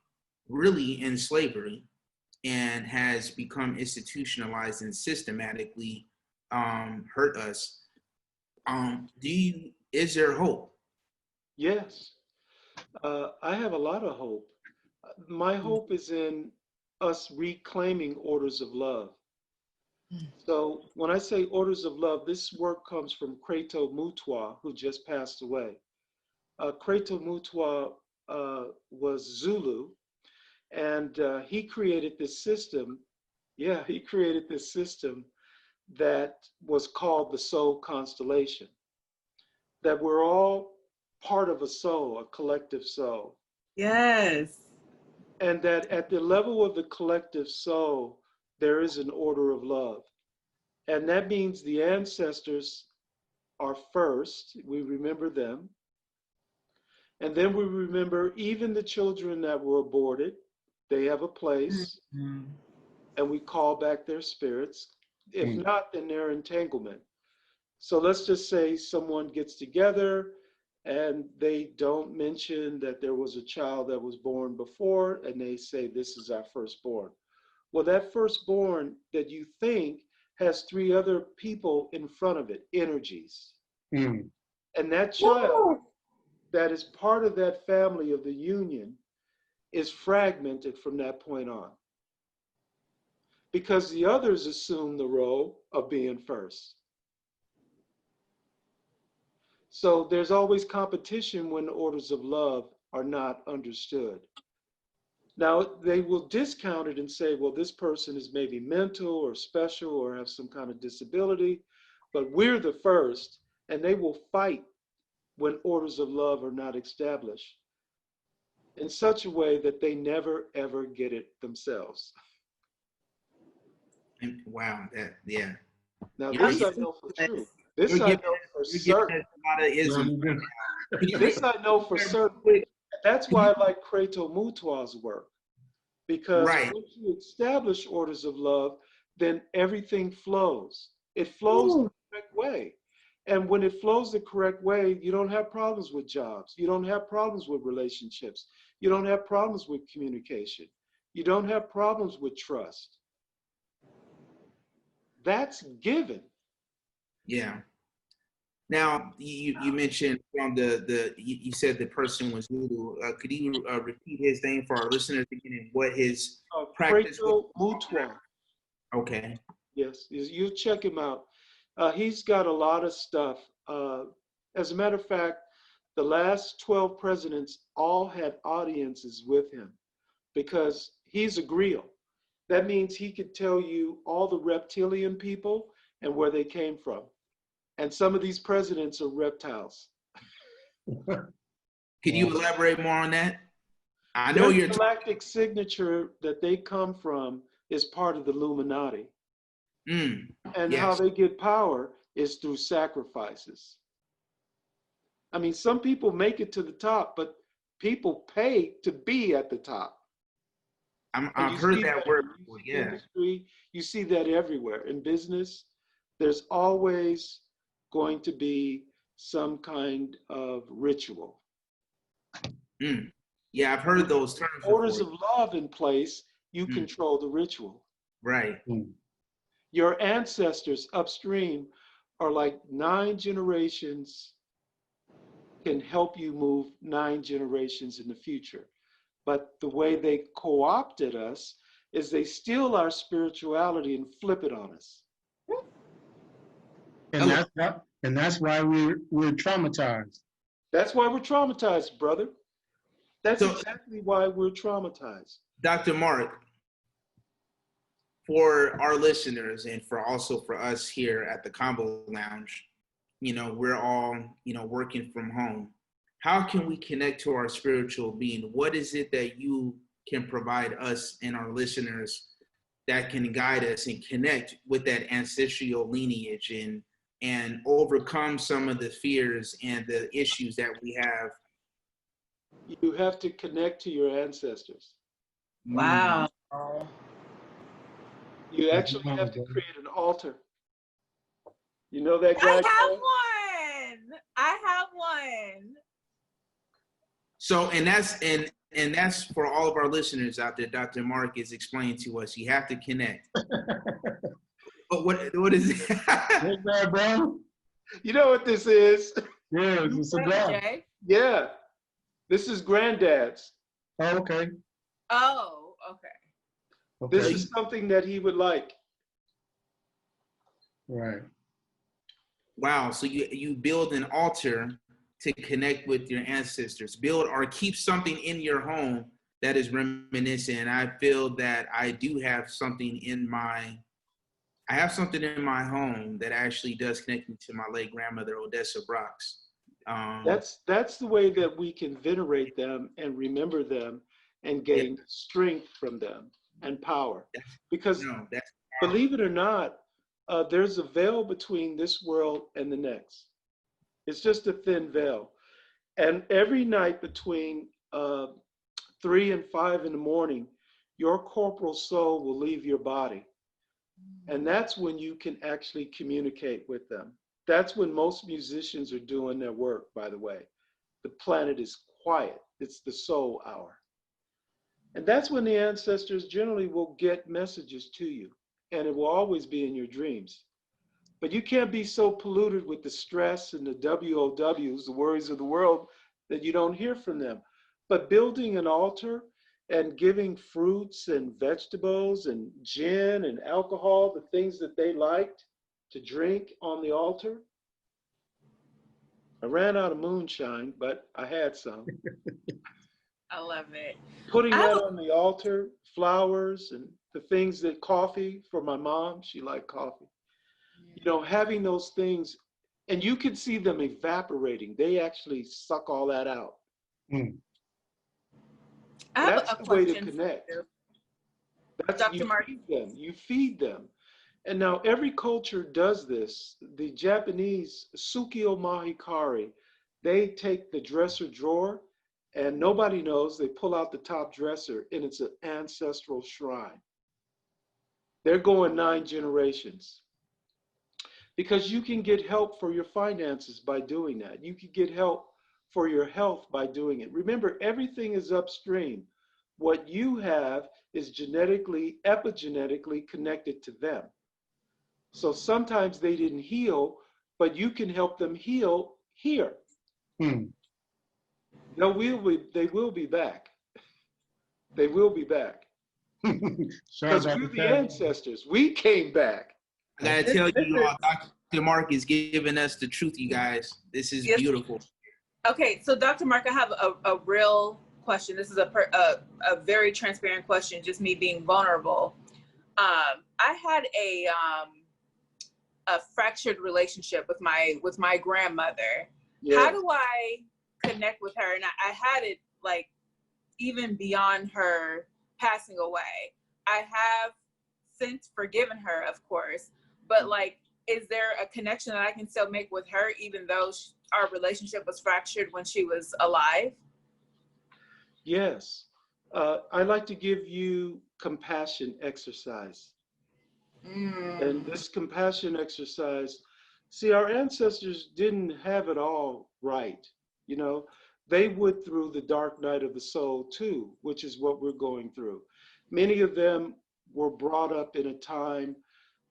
really in slavery and has become institutionalized and systematically hurt us. Is there hope? Yes. I have a lot of hope. My hope is in us reclaiming orders of love. So when I say orders of love, this work comes from Creto Mutwa, who just passed away. Creto Mutwa was Zulu, and he created this system. Yeah, he created this system that was called the soul constellation, that we're all part of a soul, a collective soul. Yes. And that at the level of the collective soul, there is an order of love. And that means the ancestors are first, we remember them. And then we remember even the children that were aborted, they have a place, and we call back their spirits. If not, then their entanglement. So let's just say someone gets together and they don't mention that there was a child that was born before, and they say, this is our firstborn. Well, that firstborn that you think has 3 other people in front of it, energies. And that child that is part of that family of the union is fragmented from that point on, because the others assume the role of being first. So there's always competition when the orders of love are not understood. Now, they will discount it and say, well, this person is maybe mental or special or have some kind of disability, but we're the first, and they will fight when orders of love are not established in such a way that they never, ever get it themselves. Wow, yeah. Now, this I know for Yes. true. This You're I giving, know for you're giving certain. us a lot of isms right now. Can you This read I know for certain. quick? That's why I like Creto Mutwa's work, because Right. once you establish orders of love, then everything flows. It flows the correct way. And when it flows the correct way, you don't have problems with jobs. You don't have problems with relationships. You don't have problems with communication. You don't have problems with trust. That's given. Yeah. Now, you mentioned from you said the person was Zulu. Could you repeat his name for our listeners again and what his practice was? Creto Mutwa. Okay. Yes, you check him out. He's got a lot of stuff. As a matter of fact, the last 12 presidents all had audiences with him because he's a griot. That means he could tell you all the reptilian people and where they came from. And some of these presidents are reptiles. Could you elaborate more on that? I know Their you're galactic signature that they come from is part of the Illuminati. And how yes. they get power is through sacrifices. I mean, some people make it to the top, but people pay to be at the top. I've heard that word before, yeah. Industry, you see that everywhere. In business, there's always going to be some kind of ritual. Yeah, I've heard those terms Orders before. of love in place, you control the ritual. Right. Your ancestors upstream are like 9 generations, can help you move 9 generations in the future. But the way they co-opted us is they steal our spirituality and flip it on us. And that's why we're traumatized. That's why we're traumatized, brother. That's exactly why we're traumatized. Dr. Mark, for our listeners and for also for us here at the Convo Lounge, you know, we're all, you know, working from home. How can we connect to our spiritual being? What is it that you can provide us and our listeners that can guide us and connect with that ancestral lineage and overcome some of the fears and the issues that we have? You have to connect to your ancestors. Wow. You actually have to create an altar. You know that guy? I have one. So, and that's for all of our listeners out there. Dr. Mark is explaining to us, you have to connect. But what is it? Hey, bro. You know what this is? Yeah, it's a cigar. Yeah. This is Granddad's. Oh, okay. Oh, okay. This is something that he would like. Right. Wow. So you build an altar to connect with your ancestors. Build or keep something in your home that is reminiscent. And I feel that I do have something in my home that actually does connect me to my late grandmother, Odessa Brox. That's the way that we can venerate them and remember them and gain strength from them and power. Because believe it or not, there's a veil between this world and the next. It's just a thin veil. And every night between 3 and 5 in the morning, your corporal soul will leave your body. And that's when you can actually communicate with them. That's when most musicians are doing their work, by the way. The planet is quiet. It's the soul hour. And that's when the ancestors generally will get messages to you. And it will always be in your dreams. But you can't be so polluted with the stress and the WOWs, the worries of the world, that you don't hear from them. But building an altar and giving fruits and vegetables and gin and alcohol, the things that they liked to drink on the altar. I ran out of moonshine, but I had some. I love it. Putting that on the altar, flowers and the things that coffee for my mom, she liked coffee. You know, having those things, and you can see them evaporating. They actually suck all that out. That's the way to connect. That's, Dr. Mark. You feed them. And now every culture does this. The Japanese, Tsukio Mahikari, they take the dresser drawer and nobody knows. They pull out the top dresser and it's an ancestral shrine. They're going 9 generations. Because you can get help for your finances by doing that. You can get help for your health by doing it. Remember, everything is upstream. What you have is genetically, epigenetically connected to them. So sometimes they didn't heal, but you can help them heal here. Hmm. They will be back. They will be back. Sorry Because about we're the the family. ancestors. We came back. I gotta tell you all, Dr. Mark is giving us the truth, you guys. This is beautiful. Okay, so Dr. Mark, I have a real question. This is a very transparent question, just me being vulnerable. I had a fractured relationship with my grandmother. Yeah. How do I connect with her? And I had it like even beyond her passing away. I have since forgiven her, of course, but like, is there a connection that I can still make with her even though our relationship was fractured when she was alive? Yes. I like to give you compassion exercise. And this compassion exercise, see, our ancestors didn't have it all right. You know, they went through the dark night of the soul too, which is what we're going through. Many of them were brought up in a time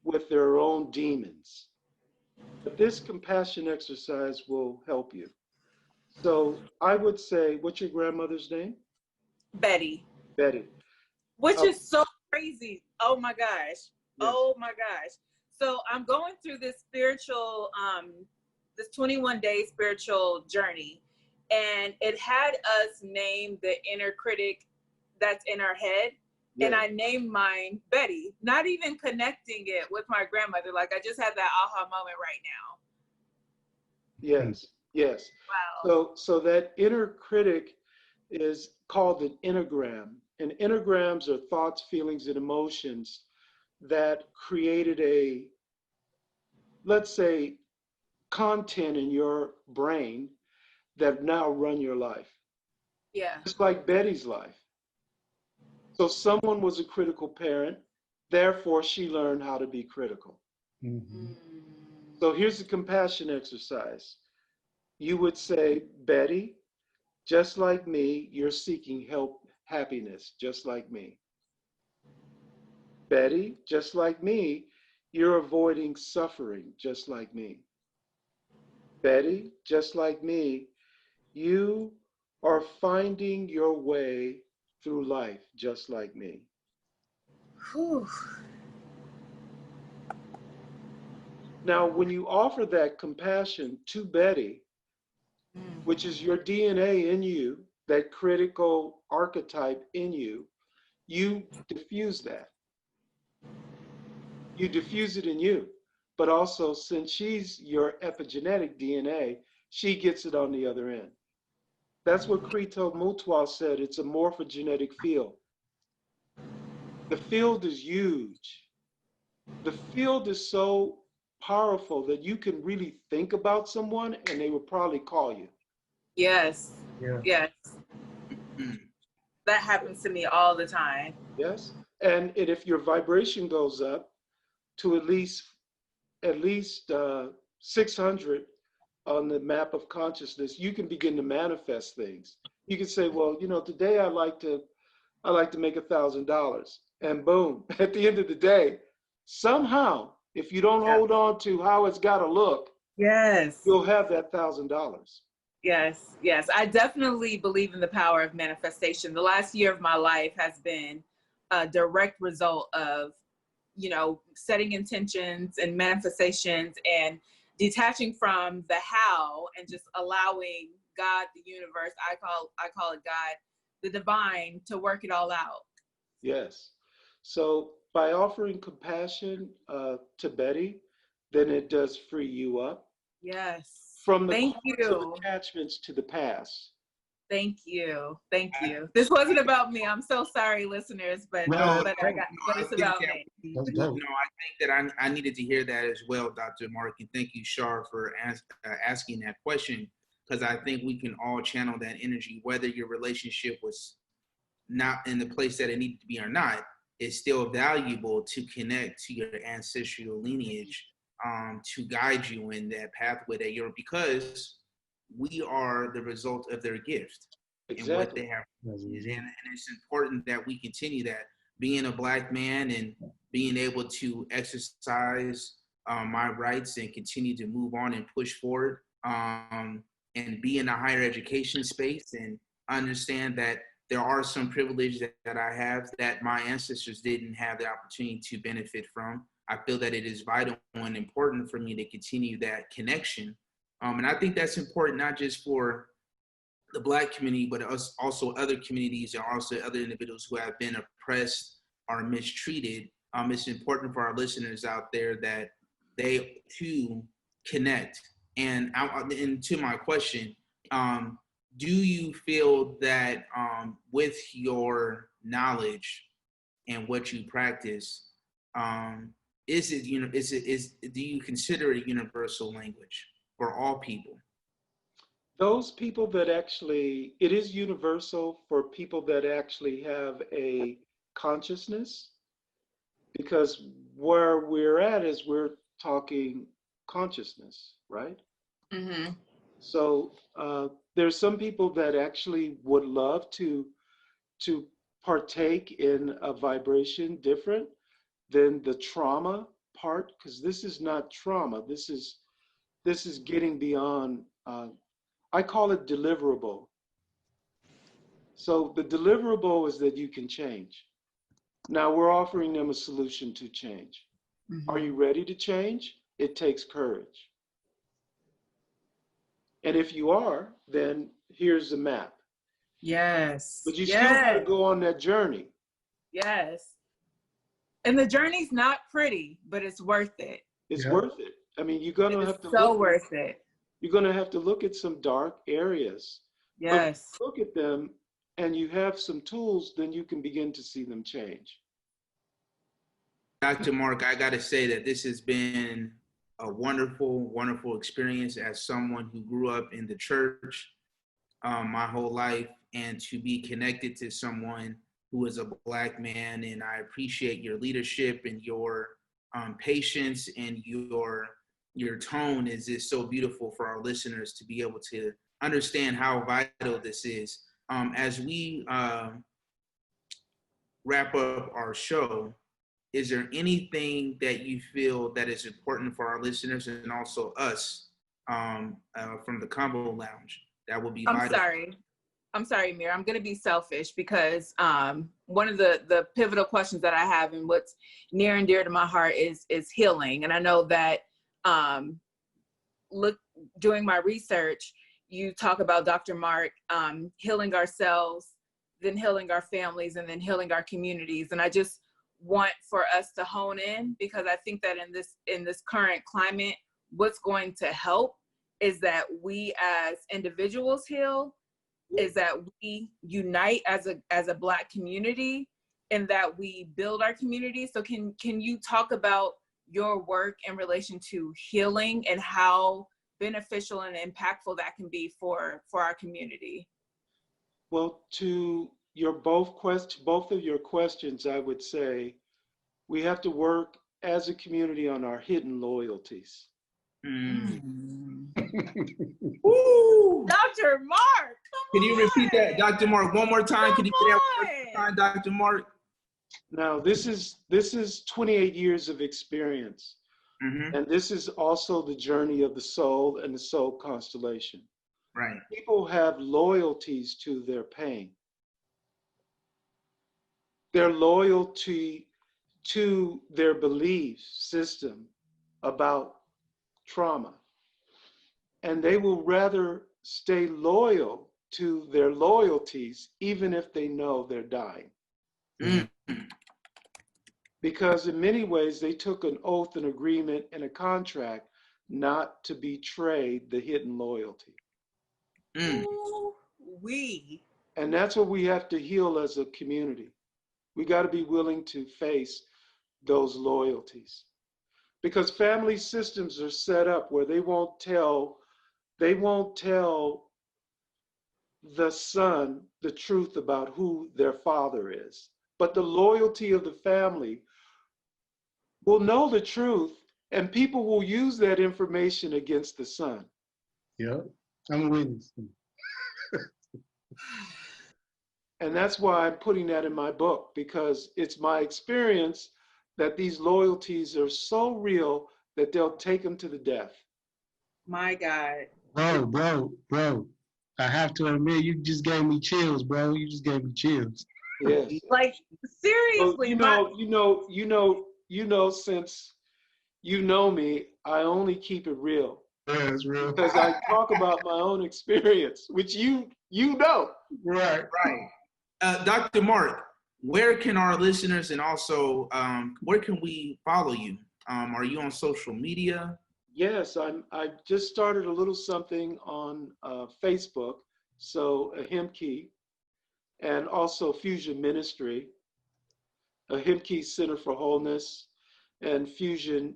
with their own demons. But this compassion exercise will help you. So I would say, what's your grandmother's name? Betty. Betty. Which is so crazy. Oh my gosh. Yes. Oh my gosh. So I'm going through this spiritual, this 21-day spiritual journey, and it had us name the inner critic that's in our head. Yeah. And I named mine Betty, not even connecting it with my grandmother. Like I just had that aha moment right now. Yes, yes. Wow. So that inner critic is called an enneagram. And enneagrams are thoughts, feelings, and emotions that created a, let's say, content in your brain that now run your life. Yeah. Just like Betty's life. So someone was a critical parent, therefore she learned how to be critical. Mm-hmm. So here's the compassion exercise. You would say, Betty, just like me, you're seeking help, happiness, just like me. Betty, just like me, you're avoiding suffering, just like me. Betty, just like me, you are finding your way through life, just like me. Whew. Now, when you offer that compassion to Betty, which is your DNA in you, that critical archetype in you, you diffuse that. You diffuse it in you. But also, since she's your epigenetic DNA, she gets it on the other end. That's what Krito Mutwa said. It's a morphogenetic field. The field is huge. The field is so powerful that you can really think about someone and they will probably call you. Yes. Yeah. Yes. That happens to me all the time. Yes. And if your vibration goes up to at least 600 on the map of consciousness, you can begin to manifest things. You can say, well, you know, today I like to make $1,000, and boom, at the end of the day, somehow, if you don't hold on to how it's got to look, yes, you'll have that $1,000. Yes, yes. I definitely believe in the power of manifestation. The last year of my life has been a direct result of, you know, setting intentions and manifestations and detaching from the how and just allowing God, the universe, I call it God, the divine, to work it all out. Yes. So by offering compassion to Betty, then it does free you up. Yes. From the Thank cords of you. attachments to the past. Thank you. Thank you. This wasn't about me. I'm so sorry, listeners, but, No, but it's about me. That's No, dope. I think that I needed to hear that as well, Dr. Mark. And thank you, Shar, for asking that question, because I think we can all channel that energy, whether your relationship was not in the place that it needed to be or not. It's still valuable to connect to your ancestral lineage to guide you in that pathway that you're, because we are the result of their gift and what they have. And it's important that we continue that. Being a Black man and being able to exercise my rights and continue to move on and push forward and be in a higher education space and understand that there are some privileges that I have that my ancestors didn't have the opportunity to benefit from. I feel that it is vital and important for me to continue that connection. And I think that's important, not just for the Black community, but also other communities and also other individuals who have been oppressed or mistreated. It's important for our listeners out there that they too connect. And to my question, do you feel that with your knowledge and what you practice, do you consider it a universal language for all people? Those people that actually, it is universal for people that actually have a consciousness, because where we're at is we're talking consciousness, right? Mm-hmm. So there's some people that actually would love to partake in a vibration different than the trauma part, because this is not trauma. This is getting beyond. I call it deliverable. So the deliverable is that you can change. Now we're offering them a solution to change. Mm-hmm. Are you ready to change? It takes courage. And if you are, then here's the map. Yes. But you still got to go on that journey. Yes. And the journey's not pretty, but it's worth it. It's worth it. I mean, you're going to have to worth it. You're going to have to look at some dark areas. Yes. But look at them and you have some tools, then you can begin to see them change. Dr. Mark, I got to say that this has been a wonderful, wonderful experience as someone who grew up in the church my whole life, and to be connected to someone who is a Black man. And I appreciate your leadership and your patience, and your tone is just so beautiful for our listeners to be able to understand how vital this is. As we wrap up our show, is there anything that you feel that is important for our listeners and also us from the Convo Lounge that will be vital? I'm sorry, Mir. I'm going to be selfish because one of the pivotal questions that I have and what's near and dear to my heart is healing. And I know that doing my research, you talk about Dr. Mark healing ourselves, then healing our families, and then healing our communities. And I just want for us to hone in, because I think that in this current climate, what's going to help is that we as individuals heal, is that we unite as a Black community, and that we build our community. So can you talk about your work in relation to healing and how beneficial and impactful that can be for our community? Well, to both of your questions, I would say we have to work as a community on our hidden loyalties. Mm. Woo! Dr. Mark, can you repeat that, Dr. Mark, one more time? Can you do that one more time, Dr. Mark? Now, this is 28 years of experience. Mm-hmm. And this is also the journey of the soul and the soul constellation. Right. People have loyalties to their pain. Their loyalty to their belief system about trauma. And they will rather stay loyal to their loyalties, even if they know they're dying. Mm-hmm. Because in many ways, they took an oath, an agreement, and a contract not to betray the hidden loyalty. Mm. We. And that's what we have to heal as a community. We got to be willing to face those loyalties, because family systems are set up where they won't tell the son the truth about who their father is. But the loyalty of the family will know the truth, and people will use that information against the son. Yep, I'm a witness. And that's why I'm putting that in my book, because it's my experience that these loyalties are so real that they'll take them to the death. My God. Bro. I have to admit, you just gave me chills, bro. You just gave me chills. Yes. Like, seriously. So, you know, since you know me, I only keep it real. Yeah, it's real. Because I talk about my own experience, which you know. Right. Dr. Mark, where can our listeners, and also where can we follow you? Are you on social media? Yes, I just started a little something on Facebook, so Ahimki, and also Fusion Ministry, Ahimki Center for Wholeness, and Fusion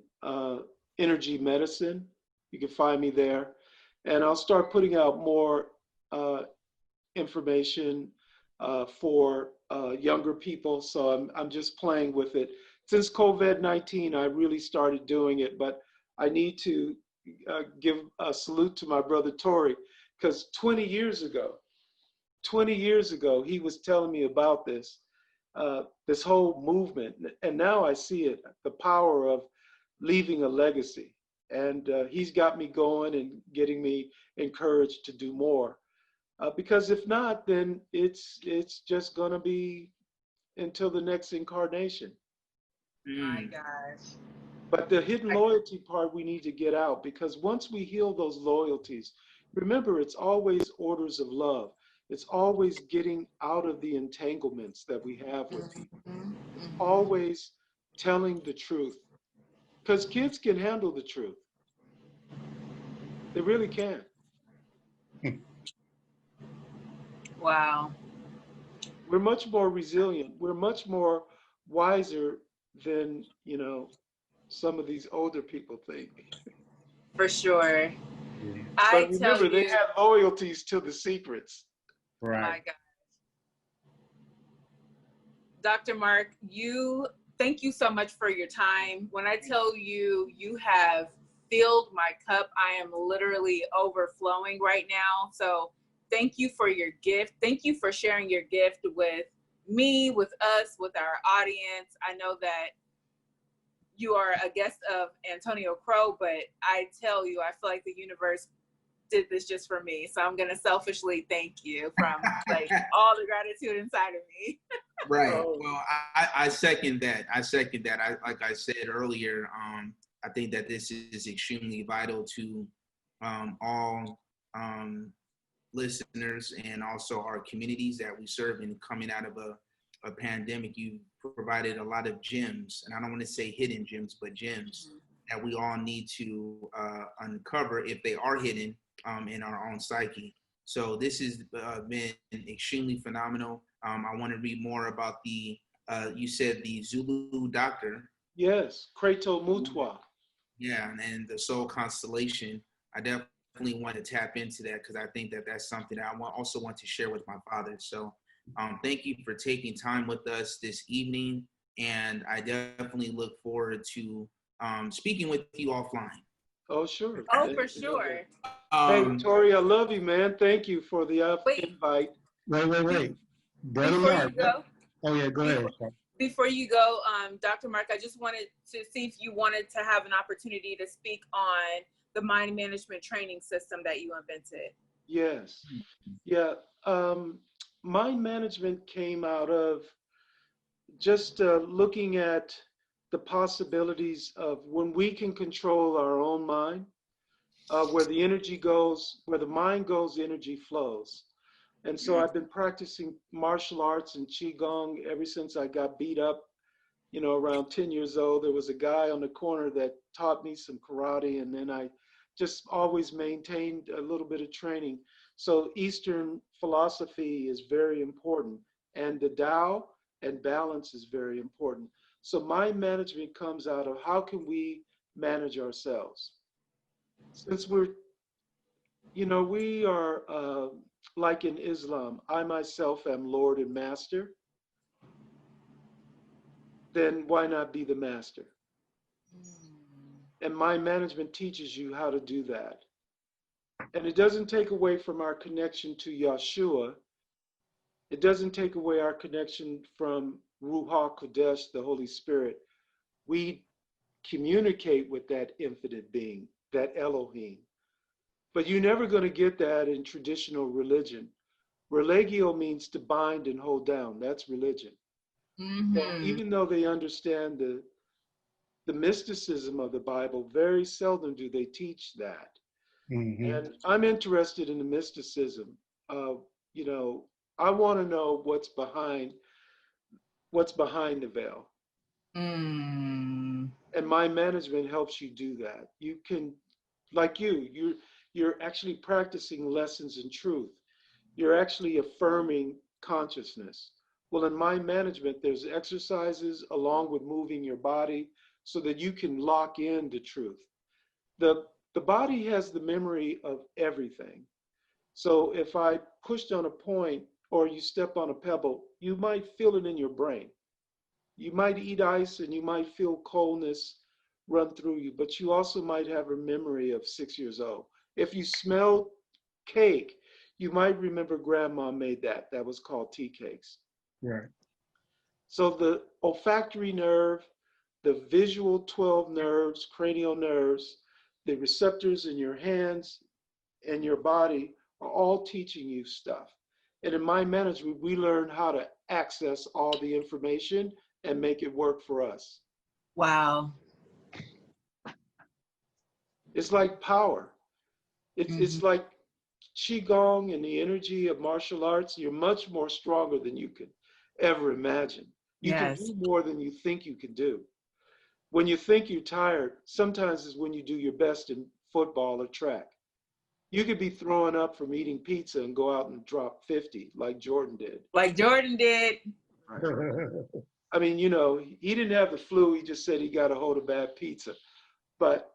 Energy Medicine. You can find me there, and I'll start putting out more information for younger people. So I'm just playing with it. Since COVID-19, I really started doing it, but I need to give a salute to my brother Tori, because 20 years ago, he was telling me about this, this whole movement. And now I see it, the power of leaving a legacy. And he's got me going and getting me encouraged to do more. Because if not, then it's just gonna be until the next incarnation. My gosh. But the hidden loyalty part we need to get out, because once we heal those loyalties, remember, it's always orders of love. It's always getting out of the entanglements that we have with people. Always telling the truth. Because kids can handle the truth. They really can. Wow. We're much more resilient. We're much more wiser than, some of these older people think. For sure. Yeah. I But tell remember, they you, have loyalties to the secrets. Right. my God. Dr. Mark, thank you so much for your time. When I tell you, you have filled my cup, I am literally overflowing right now. So thank you for your gift. Thank you for sharing your gift with me, with us, with our audience. I know that you are a guest of Antonio Crow, but I tell you, I feel like the universe did this just for me. So I'm going to selfishly thank you from like all the gratitude inside of me. Right. Well, I second that. Like I said earlier, I think that this is extremely vital to all listeners and also our communities that we serve in. Coming out of a pandemic, you provided a lot of gems, and I don't want to say hidden gems, but gems that we all need to uncover if they are hidden in our own psyche. So this has been extremely phenomenal. I want to read more about you said the Zulu doctor. Yes, Krato Mutwa. Yeah, and the soul constellation. I definitely want to tap into that, because I think that that's something that I also want to share with my father. So thank you for taking time with us this evening, and I definitely look forward to speaking with you offline. Oh, sure. Oh, for sure. Hey, Tori, I love you, man. Thank you for the invite. Wait. Brother Before Mark. you go, Oh, yeah, go ahead. before you go, Dr. Mark, I just wanted to see if you wanted to have an opportunity to speak on the mind management training system that you invented. Yes. Yeah. Mind management came out of just looking at the possibilities of when we can control our own mind, where the energy goes, where the mind goes, the energy flows. And so I've been practicing martial arts and Qigong ever since I got beat up, around 10 years old. There was a guy on the corner that taught me some karate, and then I just always maintained a little bit of training. So Eastern philosophy is very important, and the Tao and balance is very important. So mind management comes out of how can we manage ourselves? Since we're, we are like in Islam, I myself am Lord and Master, then why not be the master? And mind management teaches you how to do that. And it doesn't take away from our connection to Yeshua. It doesn't take away our connection from Ruach Kodesh, the Holy Spirit. We communicate with that infinite being, that Elohim. But you're never going to get that in traditional religion. Religio means to bind and hold down. That's religion. Mm-hmm. So even though they understand the mysticism of the Bible, very seldom do they teach that. Mm-hmm. And I'm interested in the mysticism of, I want to know what's behind the veil. Mm. And mind management helps you do that. You can, like you're actually practicing lessons in truth. You're actually affirming consciousness. Well, in mind management, there's exercises along with moving your body so that you can lock in the truth. The body has the memory of everything. So if I pushed on a point or you step on a pebble, you might feel it in your brain. You might eat ice and you might feel coldness run through you, but you also might have a memory of 6 years old. If you smell cake, you might remember grandma made that. That was called tea cakes. Right. So the olfactory nerve, the visual 12 nerves, cranial nerves, the receptors in your hands and your body are all teaching you stuff. And in mind management, we learn how to access all the information and make it work for us. Wow. It's like power. It's like Qigong and the energy of martial arts. You're much more stronger than you could ever imagine. You Yes. can do more than you think you can do. When you think you're tired, sometimes is when you do your best in football or track. You could be throwing up from eating pizza and go out and drop 50 like Jordan did. Like Jordan did. Right. I mean, he didn't have the flu. He just said he got a hold of bad pizza. But,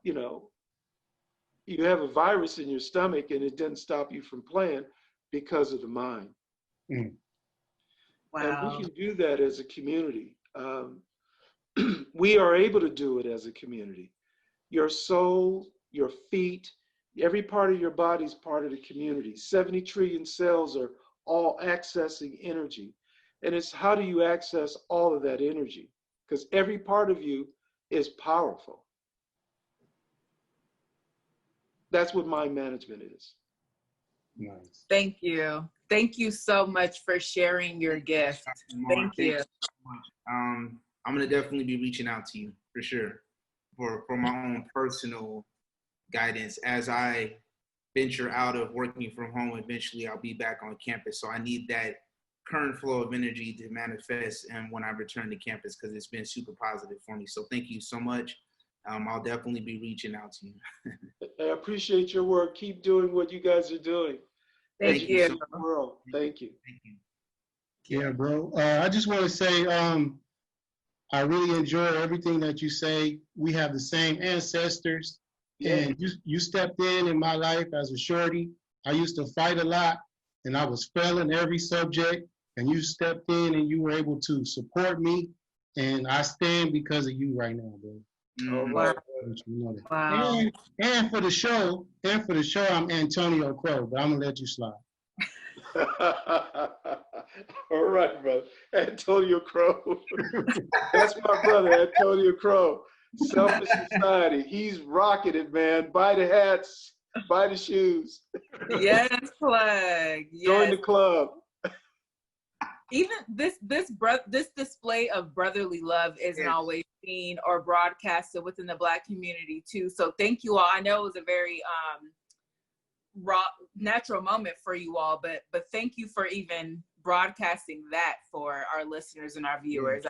you have a virus in your stomach and it doesn't stop you from playing because of the mind. Mm. Wow. And we can do that as a community. We are able to do it as a community. Your soul, your feet, every part of your body is part of the community. 70 trillion cells are all accessing energy. And it's how do you access all of that energy? Because every part of you is powerful. That's what mind management is. Nice. Thank you. Thank you so much for sharing your gift. Thank you. So much. I'm gonna definitely be reaching out to you for sure for my own personal guidance as I venture out of working from home. Eventually, I'll be back on campus, so I need that current flow of energy to manifest and when I return to campus because it's been super positive for me. So thank you so much. I'll definitely be reaching out to you. I appreciate your work. Keep doing what you guys are doing. Thank you. The world. Thank you. Thank you. Yeah, bro. I just want to say, I really enjoy everything that you say. We have the same ancestors, and you stepped in my life as a shorty. I used to fight a lot, and I was failing every subject, and you stepped in and you were able to support me, and I stand because of you right now, bro. All Wow. right. You know that. Wow. And for the show, I'm Antonio Crow, but I'm gonna let you slide. All right, brother. Antonio Crow. That's my brother, Antonio Crow. Selfish Society. He's rocking it, man. Buy the hats, buy the shoes. Yes, Plug. Yes. Join the club. Even this display of brotherly love isn't always seen or broadcasted within the Black community too. So thank you all. I know it was a very raw, natural moment for you all, but thank you for even broadcasting that for our listeners and our viewers.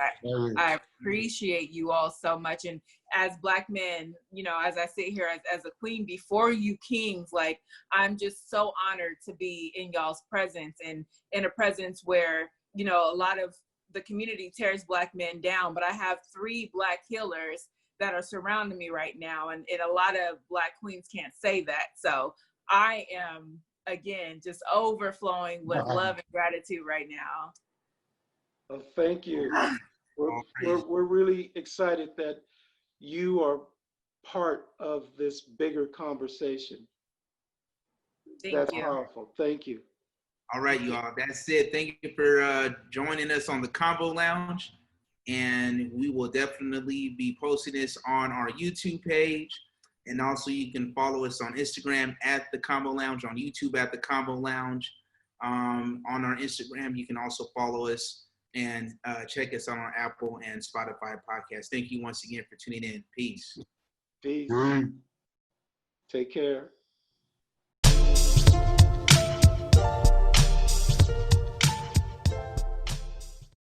I appreciate you all so much, and as Black men, you know, as I sit here as a queen before you kings, like, I'm just so honored to be in y'all's presence, and in a presence where, you know, a lot of the community tears Black men down, but I have 3 Black healers that are surrounding me right now. And a lot of Black queens can't say that. So I am, again, just overflowing with love and gratitude right now. Well, thank you. We're really excited that you are part of this bigger conversation. That's powerful. Thank you. All right, y'all. That's it. Thank you for joining us on the Convo Lounge. And we will definitely be posting this on our YouTube page. And also you can follow us on Instagram at the Convo Lounge, on YouTube at the Convo Lounge. On our Instagram, you can also follow us and check us on our Apple and Spotify podcast. Thank you once again for tuning in. Peace. Peace. Take care.